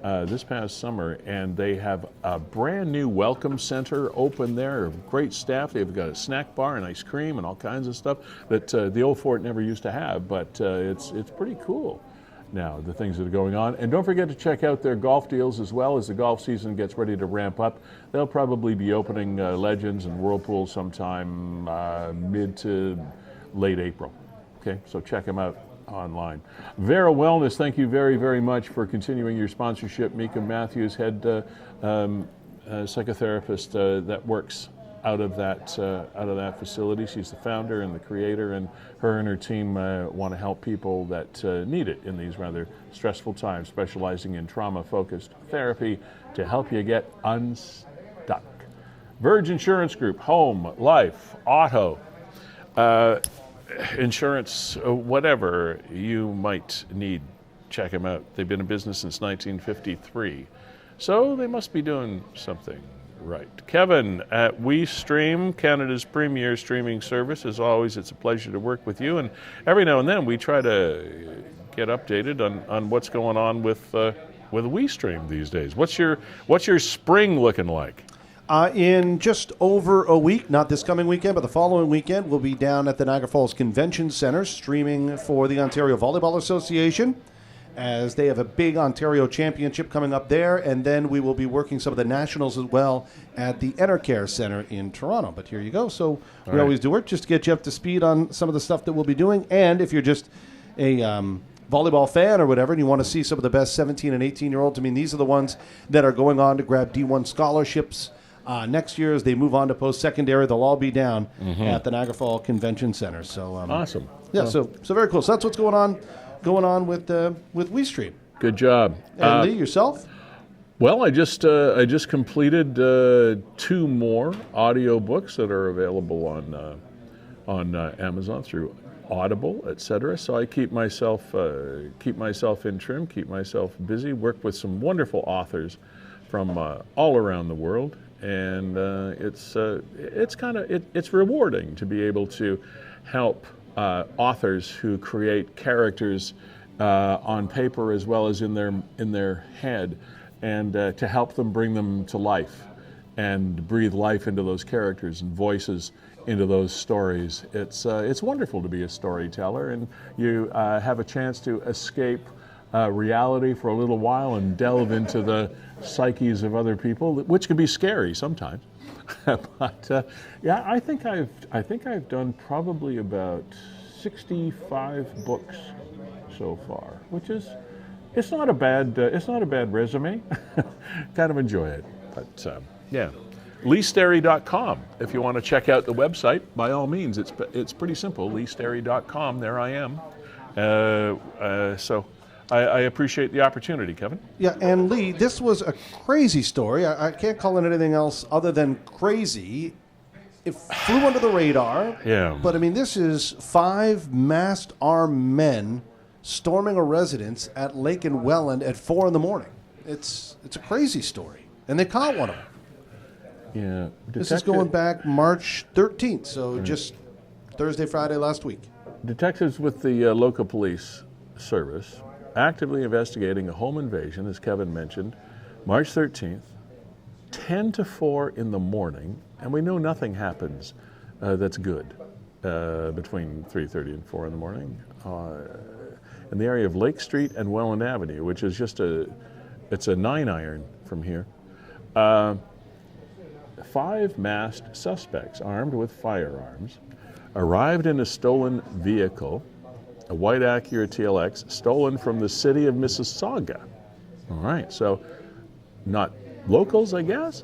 this past summer, and they have a brand new welcome center open there. Great staff. They've got a snack bar and ice cream and all kinds of stuff that the Old Fort never used to have, but it's pretty cool now, the things that are going on. And don't forget to check out their golf deals as well as the golf season gets ready to ramp up. They'll probably be opening Legends and Whirlpool sometime mid to late April. Okay, so check them out online. Vera Wellness, thank you very, very much for continuing your sponsorship. Mika Matthews, head psychotherapist that works out of that facility. She's the founder and the creator, and her team want to help people that need it in these rather stressful times, specializing in trauma-focused therapy to help you get unstuck. Verge Insurance Group, home, life, auto, insurance, whatever you might need, check them out. They've been in business since 1953, so they must be doing something right. Kevin at WeeStreem, Canada's premier streaming service. As always, it's a pleasure to work with you, and every now and then we try to get updated on what's going on with WeeStream these days. What's your spring looking like? In just over a week, not this coming weekend, but the following weekend, we'll be down at the Niagara Falls Convention Centre streaming for the Ontario Volleyball Association, as they have a big Ontario championship coming up there, and then we will be working some of the nationals as well at the Enercare Centre in Toronto. But here you go. So we always do work just to get you up to speed on some of the stuff that we'll be doing. And if you're just a volleyball fan or whatever, and you want to see some of the best 17 and 18-year-olds, I mean, these are the ones that are going on to grab D1 scholarships next year as they move on to post-secondary. They'll all be down at the Niagara Falls Convention Centre. So awesome. Yeah, so very cool. So that's what's going on with WeeStream. Good job. And Lee, yourself? Well, I just completed 2 more audio books that are available on Amazon through Audible, etc. So I keep myself in trim, keep myself busy, work with some wonderful authors from all around the world, and it's rewarding to be able to help authors who create characters on paper as well as in their head, and to help them bring them to life and breathe life into those characters and voices into those stories. It's wonderful to be a storyteller, and you have a chance to escape reality for a little while and delve into the psyches of other people, which can be scary sometimes. But yeah, I think I've done probably about 65 books so far, which is it's not a bad resume. Kind of enjoy it, but yeah. LeeSterry.com. If you want to check out the website, by all means, it's pretty simple. LeeSterry.com. There I am. So I appreciate the opportunity, Kevin. Yeah, and Lee, this was a crazy story. I can't call it anything else other than crazy. It flew under the radar. Yeah. But, I mean, this is 5 masked armed men storming a residence at Lake and Welland at 4 in the morning. It's a crazy story. And they caught one of them. Yeah. This is going back March 13th, so just Thursday, Friday last week. Detectives with the local police service actively investigating a home invasion, as Kevin mentioned, March 13th, 10 to 4 in the morning, and we know nothing happens that's good between 3:30 and 4 in the morning in the area of Lake Street and Welland Avenue, which is just it's a 9-iron from here. 5 masked suspects armed with firearms arrived in a stolen vehicle, a white Acura TLX, stolen from the city of Mississauga. All right, so not locals, I guess.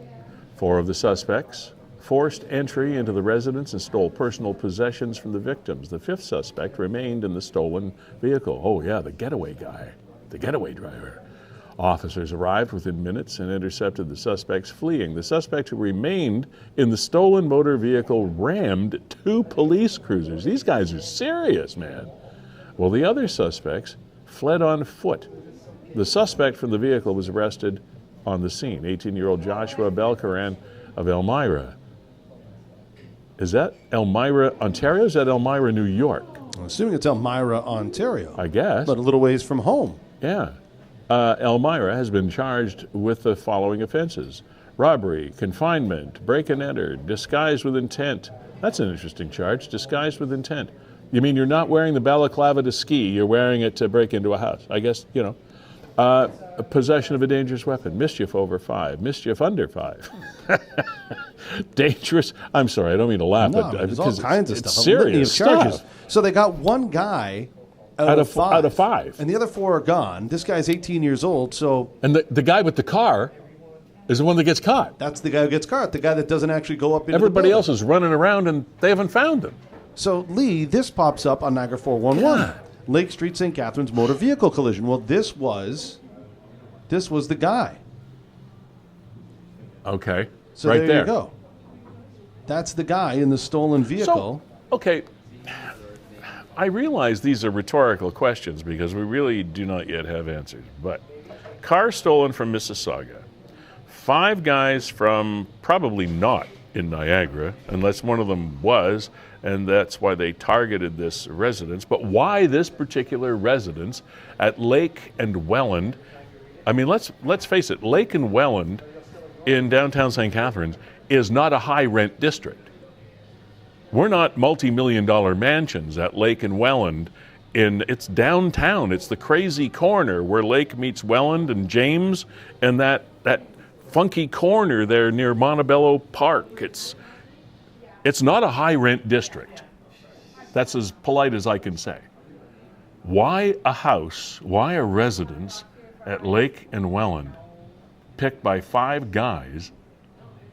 4 of the suspects forced entry into the residence and stole personal possessions from the victims. The 5th suspect remained in the stolen vehicle. Oh yeah, the getaway guy, the getaway driver. Officers arrived within minutes and intercepted the suspects fleeing. The suspect who remained in the stolen motor vehicle rammed 2 police cruisers. These guys are serious, man. Well, the other suspects fled on foot. The suspect from the vehicle was arrested on the scene, 18-year-old Joshua Belkaran of Elmira. Is that Elmira, Ontario? Is that Elmira, New York? I'm assuming it's Elmira, Ontario. I guess. But a little ways from home. Yeah. Elmira has been charged with the following offenses: robbery, confinement, break and enter, disguised with intent. That's an interesting charge, disguised with intent. You mean you're not wearing the balaclava to ski, you're wearing it to break into a house. I guess, you know. Possession of a dangerous weapon, mischief over 5, mischief under 5. Dangerous, I'm sorry, I don't mean to laugh, No, but there's all kinds of it's stuff. A litany of serious charges. stuff. So they got one guy out of 5. Out of 5. And the other 4 are gone. This guy's 18 years old, so And the guy with the car is the one that gets caught. that's the guy who gets caught, the guy that doesn't actually go up into Everybody the else building. is running around and they haven't found him. So, Lee, this pops up on Niagara 411. Lake Street, St. Catharines motor vehicle collision. Well, this was the guy. Okay, So right there you go. That's the guy in the stolen vehicle. So, okay, I realize these are rhetorical questions because we really do not yet have answers. But car stolen from Mississauga, 5 guys from probably not in Niagara, unless one of them was, and that's why they targeted this residence. But why this particular residence at Lake and Welland? I mean, let's face it, Lake and Welland in downtown St. Catharines is not a high-rent district. We're not multi-million-dollar mansions at Lake and Welland. It's downtown. It's the crazy corner where Lake meets Welland and James, and that funky corner there near Montebello Park. It's not a high-rent district. That's as polite as I can say. Why a house? Why a residence at Lake and Welland picked by 5 guys?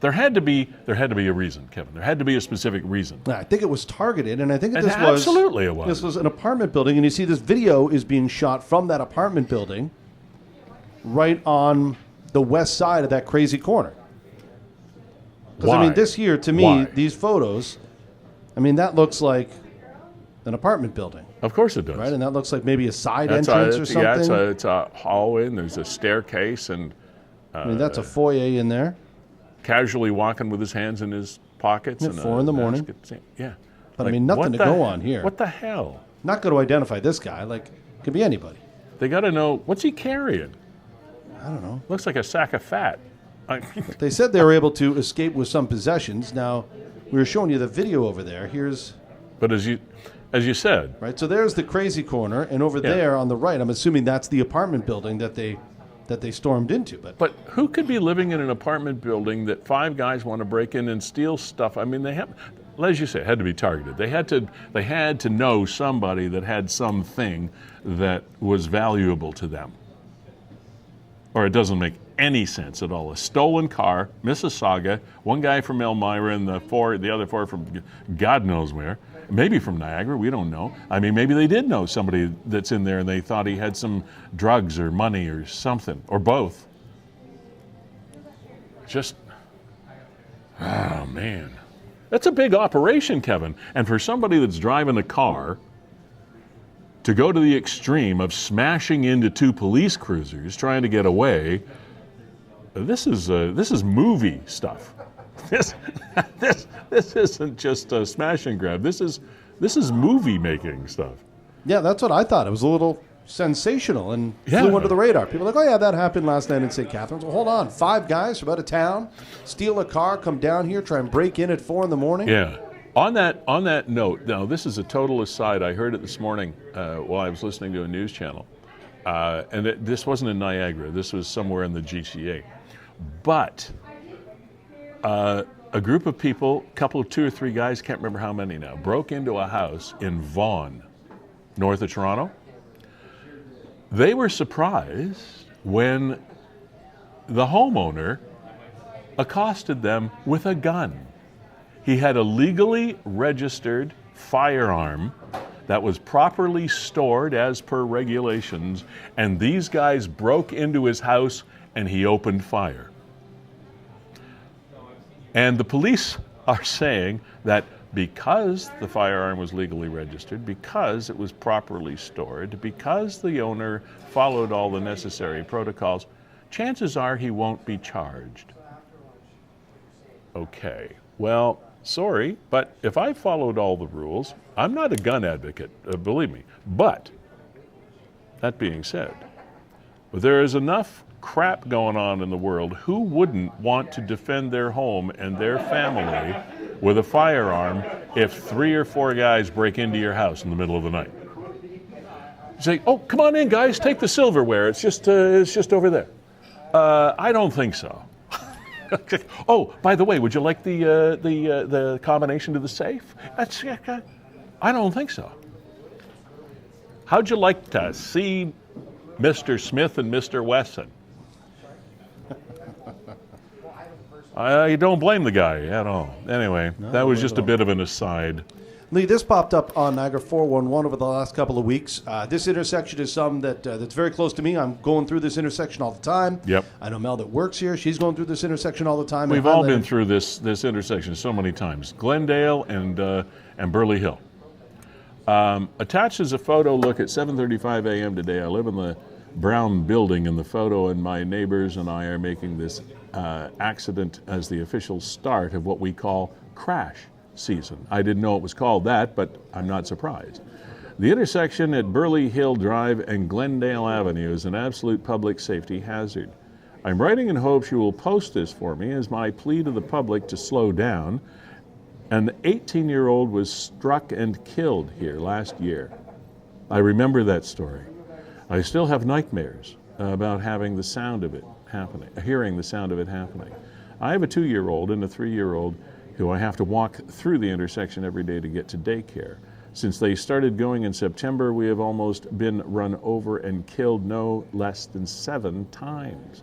There had to be a reason, Kevin. There had to be a specific reason. I think it was targeted, and I think And absolutely it was. This was an apartment building, and you see this video is being shot from that apartment building right on the west side of that crazy corner. Because, I mean, this here, to me, Why? these photos, I mean, that looks like an apartment building, Of course it does. right? And that looks like maybe a side That's entrance or something. Yeah, it's a hallway, and there's a staircase, and I mean, that's a foyer in there. casually walking with his hands in his pockets. At and 4 in the morning. basket. Yeah. But, I mean, nothing what to the go he- on here. What the hell? Not going to identify this guy. Like, could be anybody. They got to know, what's he carrying? I don't know. Looks like a sack of fat. They said they were able to escape with some possessions. Now, we were showing you the video over there. Here's, But as you said, right, so there's the crazy corner, and over Yeah. there on the right, I'm assuming that's the apartment building that they stormed into. But who could be living in an apartment building that 5 guys want to break in and steal stuff? I mean, they have, as you say, it had to be targeted. They had to know somebody that had something that was valuable to them, or it doesn't make any sense at all. A stolen car, Mississauga, one guy from Elmira and the other four from God knows where. Maybe from Niagara, we don't know. I mean, maybe they did know somebody that's in there and they thought he had some drugs or money or something, or both. Just, oh man. That's a big operation, Kevin. And for somebody that's driving a car to go to the extreme of smashing into two police cruisers trying to get away, this is movie stuff. This isn't just a smash and grab. This is movie making stuff. Yeah, that's what I thought. It was a little sensational and flew under the radar. People are like, oh yeah, that happened last night in St. Catharines. Well, hold on. 5 guys from out of town steal a car, come down here, try and break in at 4 a.m. Yeah. On that note, now this is a total aside. I heard it this morning while I was listening to a news channel, and this wasn't in Niagara. This was somewhere in the GTA. But a group of people, couple, 2 or 3 guys, can't remember how many now, broke into a house in Vaughan, north of Toronto. They were surprised when the homeowner accosted them with a gun. He had a legally registered firearm that was properly stored as per regulations, and these guys broke into his house and he opened fire. And the police are saying that because the firearm was legally registered, because it was properly stored, because the owner followed all the necessary protocols, chances are he won't be charged. Okay, well, sorry, but if I followed all the rules, I'm not a gun advocate, believe me. But, that being said, there is enough crap going on in the world. Who wouldn't want to defend their home and their family with a firearm if 3 or 4 guys break into your house in the middle of the night? You say, oh, come on in, guys, take the silverware. It's just over there. I don't think so. Oh, by the way, would you like the combination to the safe? I don't think so. How'd you like to see Mr. Smith and Mr. Wesson? I don't blame the guy at all. Anyway, that was just a bit of an aside. Lee, this popped up on Niagara 411 over the last couple of weeks. This intersection is some that's very close to me. I'm going through this intersection all the time. Yep. I know Mel that works here. She's going through this intersection all the time. We've all been through this intersection so many times. Glendale and Burley Hill. Attached is a photo look at 7:35 a.m. today. I live in the brown building in the photo, and my neighbors and I are making this accident as the official start of what we call crash season. I didn't know it was called that, but I'm not surprised. The intersection at Burley Hill Drive and Glendale Avenue is an absolute public safety hazard. I'm writing in hopes you will post this for me as my plea to the public to slow down. An 18-year-old was struck and killed here last year. I remember that story. I still have nightmares about having the sound of it happening, hearing the sound of it happening. I have a 2-year-old and a 3-year-old who I have to walk through the intersection every day to get to daycare. Since they started going in September, we have almost been run over and killed no less than 7 times.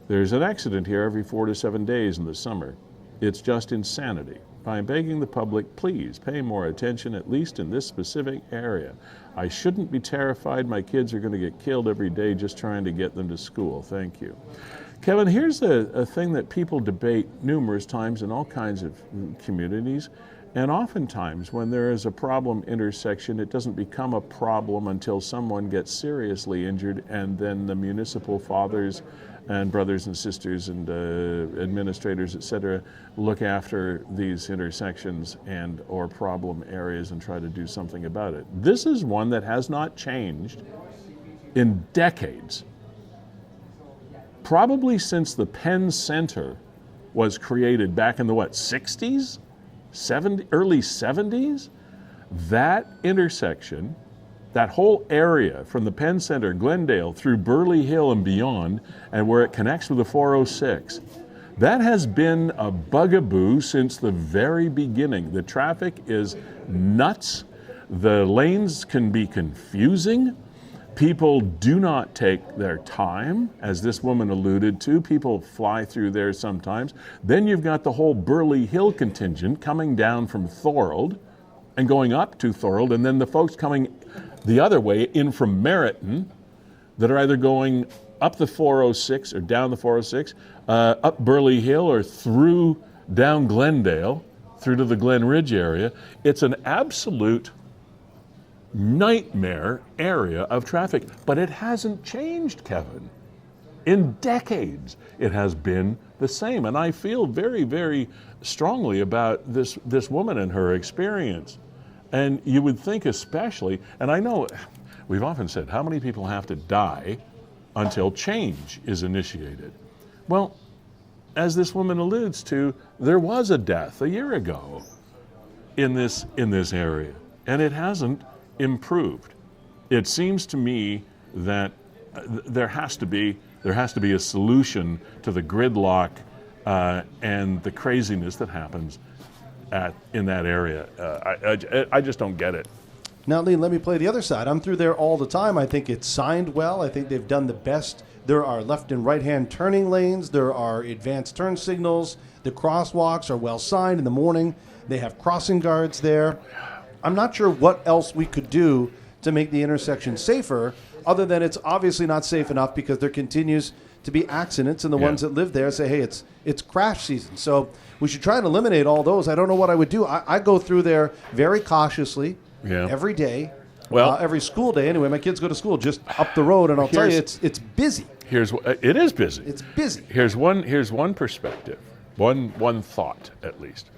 There's an accident here every 4 to 7 days in the summer. It's just insanity. I'm begging the public, please pay more attention, at least in this specific area. I shouldn't be terrified my kids are going to get killed every day just trying to get them to school. Thank you. Kevin, here's a thing that people debate numerous times in all kinds of communities. And oftentimes when there is a problem intersection, it doesn't become a problem until someone gets seriously injured, and then the municipal fathers and brothers and sisters and administrators, etc., look after these intersections and or problem areas and try to do something about it. This is one that has not changed in decades. Probably since the Penn Center was created back in the 60s? Early 70s? That intersection, that whole area from the Penn Center, Glendale, through Burley Hill and beyond, and where it connects with the 406, that has been a bugaboo since the very beginning. The traffic is nuts. The lanes can be confusing. People do not take their time, as this woman alluded to. People fly through there sometimes. Then you've got the whole Burley Hill contingent coming down from Thorold and going up to Thorold, and then the folks coming the other way in from Meriton that are either going up the 406 or down the 406, up Burley Hill or through down Glendale, through to the Glen Ridge area. It's an absolute nightmare area of traffic, but it hasn't changed, Kevin. In decades, it has been the same, and I feel very, very strongly about this woman and her experience. And you would think especially, and I know we've often said, how many people have to die until change is initiated? Well, as this woman alludes to, there was a death a year ago in this area, and it hasn't improved. It seems to me that there has to be a solution to the gridlock and the craziness that happens in that area. I just don't get it. Now, Lee, let me play the other side. I'm through there all the time. I think it's signed well. I think they've done the best. There are left and right-hand turning lanes. There are advanced turn signals. The crosswalks are well signed in the morning. They have crossing guards there. I'm not sure what else we could do to make the intersection safer, other than it's obviously not safe enough because there continues to be accidents, and the ones that live there say, hey, it's crash season. So we should try and eliminate all those. I don't know what I would do. I go through there very cautiously every day, every school day. Anyway, my kids go to school just up the road, and I'll tell you, it's busy. It is busy. It's busy. Here's one perspective, one thought at least.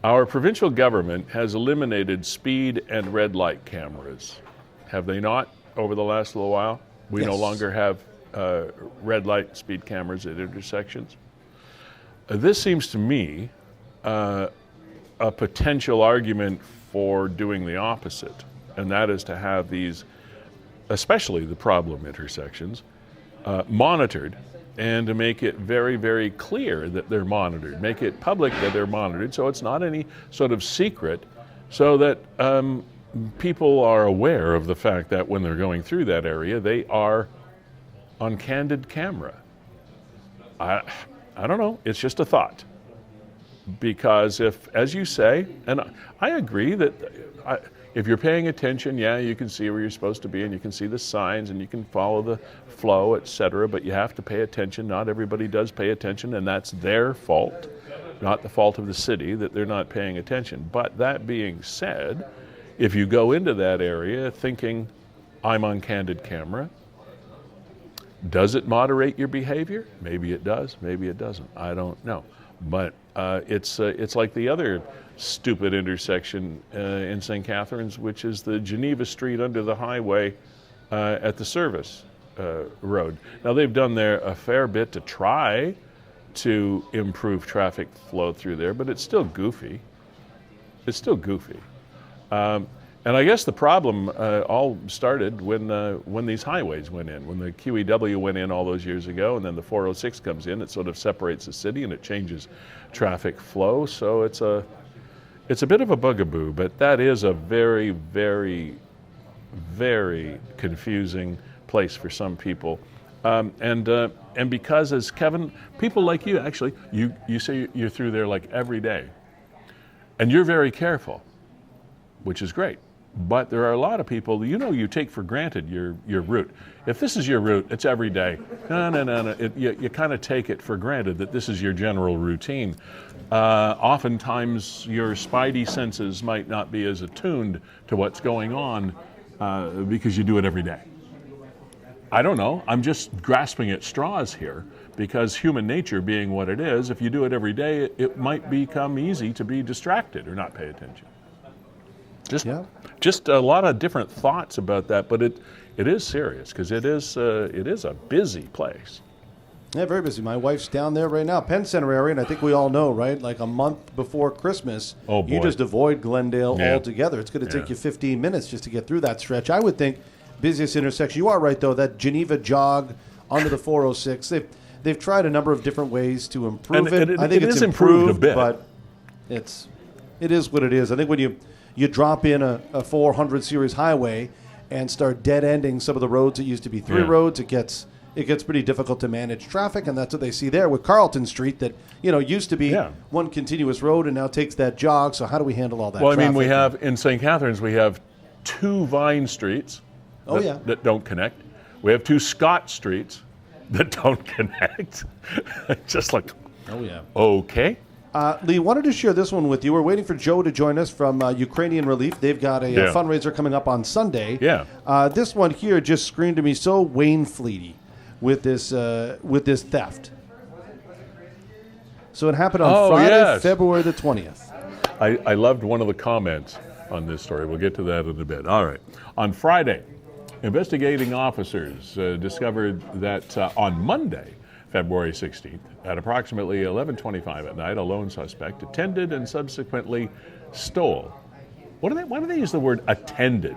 Our provincial government has eliminated speed and red light cameras. Have they not over the last little while? We no longer have red light speed cameras at intersections. This seems to me a potential argument for doing the opposite, and that is to have these, especially the problem intersections, monitored, and to make it very, very clear that they're monitored. Make it public that they're monitored so it's not any sort of secret, so that people are aware of the fact that when they're going through that area, they are on candid camera. I don't know, it's just a thought. Because if, as you say, and I agree that if you're paying attention, you can see where you're supposed to be, and you can see the signs, and you can follow the flow, etc., but you have to pay attention. Not everybody does pay attention, and that's their fault, not the fault of the city that they're not paying attention. But that being said, if you go into that area thinking, I'm on candid camera, does it moderate your behavior? Maybe it does, maybe it doesn't. I don't know. But it's like the other stupid intersection in St. Catharines, which is the Geneva Street under the highway at the service road. Now, they've done there a fair bit to try to improve traffic flow through there, but it's still goofy. It's still goofy. And I guess the problem all started when these highways went in, when the QEW went in all those years ago, and then the 406 comes in. It sort of separates the city and it changes traffic flow. So it's a bit of a bugaboo, but that is a very, very, very confusing place for some people. And because, as Kevin, people like you, actually, you say you're through there like every day, and you're very careful, which is great. But there are a lot of people, you take for granted your route. If this is your route, it's every day. No. You kind of take it for granted that this is your general routine. Oftentimes, your spidey senses might not be as attuned to what's going on because you do it every day. I don't know. I'm just grasping at straws here, because human nature being what it is, if you do it every day, it might become easy to be distracted or not pay attention. Just a lot of different thoughts about that, but it is serious, because it is a busy place. Yeah, very busy. My wife's down there right now, Penn Center area, and I think we all know, right? Like a month before Christmas, you just avoid Glendale altogether. It's going to take you 15 minutes just to get through that stretch. I would think busiest intersection. You are right, though, that Geneva jog onto the 406. They've tried a number of different ways to improve it. I think it's improved a bit, but it is what it is. I think when you drop in a 400 series highway and start dead ending some of the roads that used to be three roads, it gets pretty difficult to manage traffic, and that's what they see there with Carlton Street that used to be one continuous road and now takes that jog. So how do we handle all that? Well, traffic? I mean, we have in St. Catharines we have 2 Vine Streets that don't connect. We have 2 Scott Streets that don't connect. Just like, okay. Lee, wanted to share this one with you. We're waiting for Joe to join us from Ukrainian Relief. They've got a fundraiser coming up on Sunday. Yeah. This one here just screamed to me so Wayne Fleety with this theft. So it happened on Friday, February the 20th. I loved one of the comments on this story. We'll get to that in a bit. All right. On Friday, investigating officers discovered that on Monday, February 16th, at approximately 11:25 at night, a lone suspect attended and subsequently stole. Why do they use the word attended?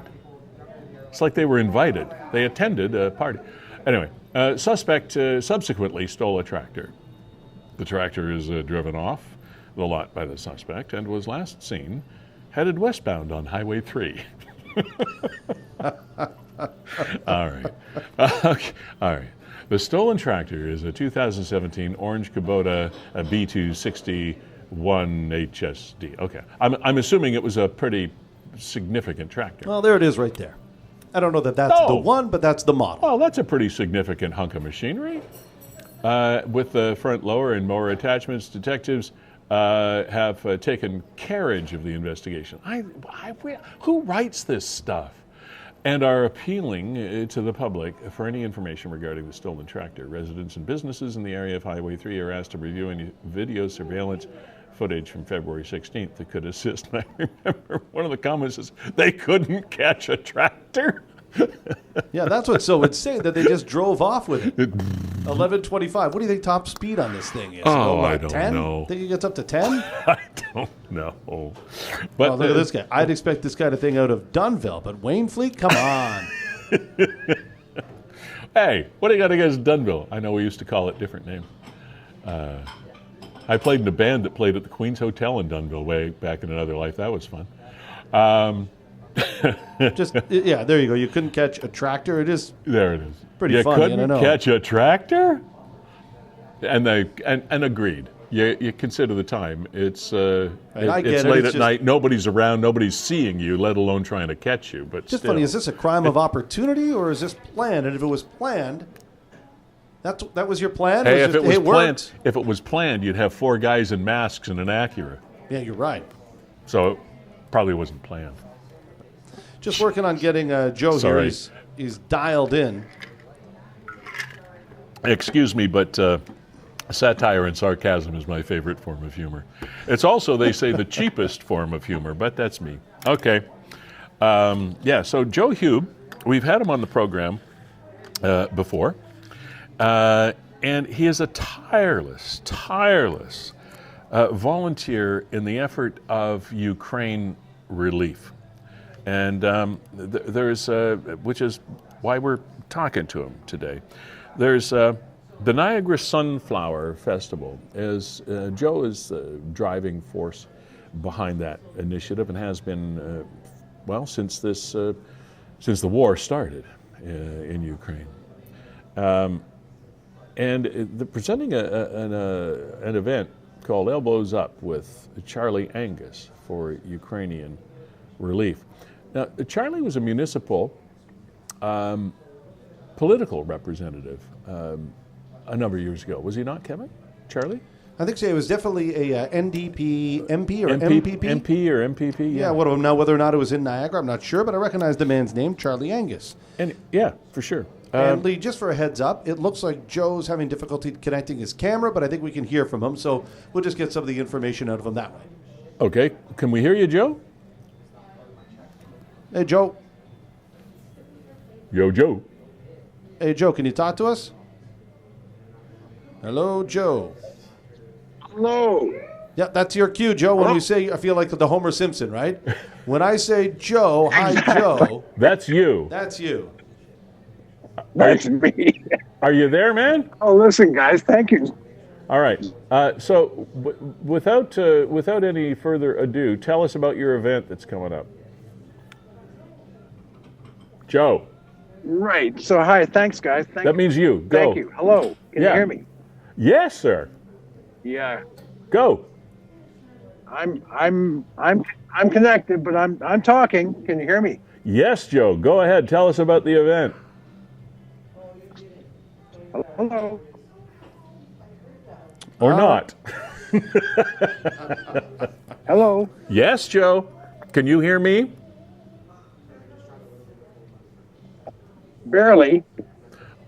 It's like they were invited. They attended a party. Anyway, suspect subsequently stole a tractor. The tractor is driven off the lot by the suspect and was last seen headed westbound on Highway 3. All right. Okay. All right. The stolen tractor is a 2017 orange Kubota B261 HSD. Okay. I'm assuming it was a pretty significant tractor. Well, there it is right there. I don't know that that's the one, but that's the model. Well, that's a pretty significant hunk of machinery. With the front loader and mower attachments, detectives have taken carriage of the investigation. Who writes this stuff? And are appealing to the public for any information regarding the stolen tractor. Residents and businesses in the area of Highway 3 are asked to review any video surveillance footage from February 16th that could assist. And I remember one of the comments is, they couldn't catch a tractor. Yeah, that's what so would say, that they just drove off with it. 11:25. What do you think top speed on this thing is? I don't 10? know. Think it gets up to 10? I don't know. But look at this guy. I'd expect this kind of thing out of Dunville, but Wayne Fleet, come on. Hey, what do you got against Dunville? I know we used to call it different name. I played in a band that played at the Queen's Hotel in Dunville way back in another life. That was fun. There you go. You couldn't catch a tractor. It is. There it is. Pretty fun. You couldn't catch a tractor, and agreed. You consider the time. It's late at night. Nobody's around. Nobody's seeing you, let alone trying to catch you. But just funny. Is this a crime of opportunity or is this planned? And if it was planned, that was your plan. Hey, if it was planned, you'd have 4 guys in masks and an Acura. Yeah, you're right. So it probably wasn't planned. Just working on getting Joe here. He's dialed in. Excuse me, but satire and sarcasm is my favorite form of humor. It's also, they say, the cheapest form of humor, but that's me. Okay. So Joe Hube, we've had him on the program before, and he is a tireless volunteer in the effort of Ukraine relief. And there's, which is why we're talking to him today. There's the Niagara Sunflower Festival. Joe is the driving force behind that initiative and has been, since the war started in Ukraine. And presenting an event called Elbows Up with Charlie Angus for Ukrainian relief. Now, Charlie was a municipal political representative a number of years ago. Was he not, Kevin? Charlie? I think so. It was definitely a NDP MP or MPP? MP or MPP, yeah. One of them. Now, whether or not it was in Niagara, I'm not sure, but I recognize the man's name, Charlie Angus. And yeah, for sure. And Lee, just for a heads up, it looks like Joe's having difficulty connecting his camera, but I think we can hear from him, so we'll just get some of the information out of him that way. Okay. Can we hear you, Joe? Hey, Joe. Yo, Joe. Hey, Joe, can you talk to us? Hello, Joe. Hello. Yeah, that's your cue, Joe, when you say, I feel like the Homer Simpson, right? When I say Joe, hi, Joe. That's you. That's you. That's me. Are you there, man? Oh, listen, guys, thank you. All right. So without any further ado, tell us about your event that's coming up. Joe. Right. So hi. Thanks, guys. That means you. Go. Thank you. Hello. Can Yeah. you hear me? Yes, sir. Yeah. Go. I'm connected, but I'm talking. Can you hear me? Yes, Joe. Go ahead. Tell us about the event. Hello. Or not. Hello. Yes, Joe. Can you hear me? Barely.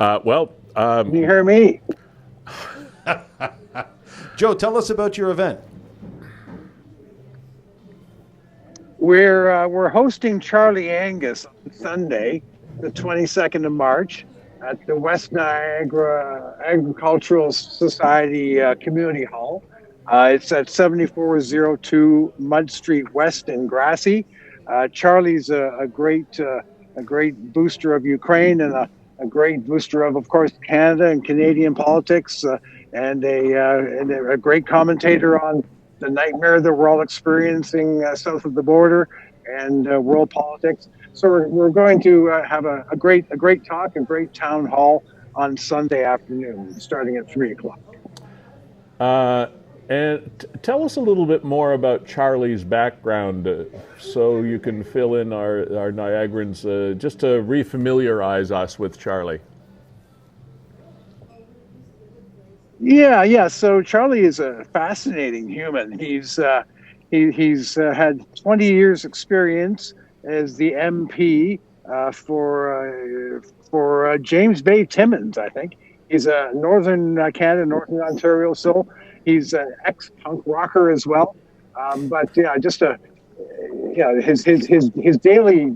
Well, Can you hear me? Joe, tell us about your event. We're hosting Charlie Angus on Sunday, the 22nd of March, at the West Niagara Agricultural Society Community Hall. It's at 7402 Mud Street West in Grassy. Charlie's a great booster of Ukraine and a great booster of course, Canada and Canadian politics, and a great commentator on the nightmare that we're all experiencing south of the border and world politics. So we're going to have a great talk, a great town hall on Sunday afternoon, starting at 3:00. and tell us a little bit more about Charlie's background so you can fill in our Niagarans, just to refamiliarize us with Charlie. Yeah. So Charlie is a fascinating human. He's had 20 years experience as the MP for James Bay Timmins, I think. He's a Northern Canada, Northern Ontario soul. He's an ex-punk rocker as well. But yeah, just his daily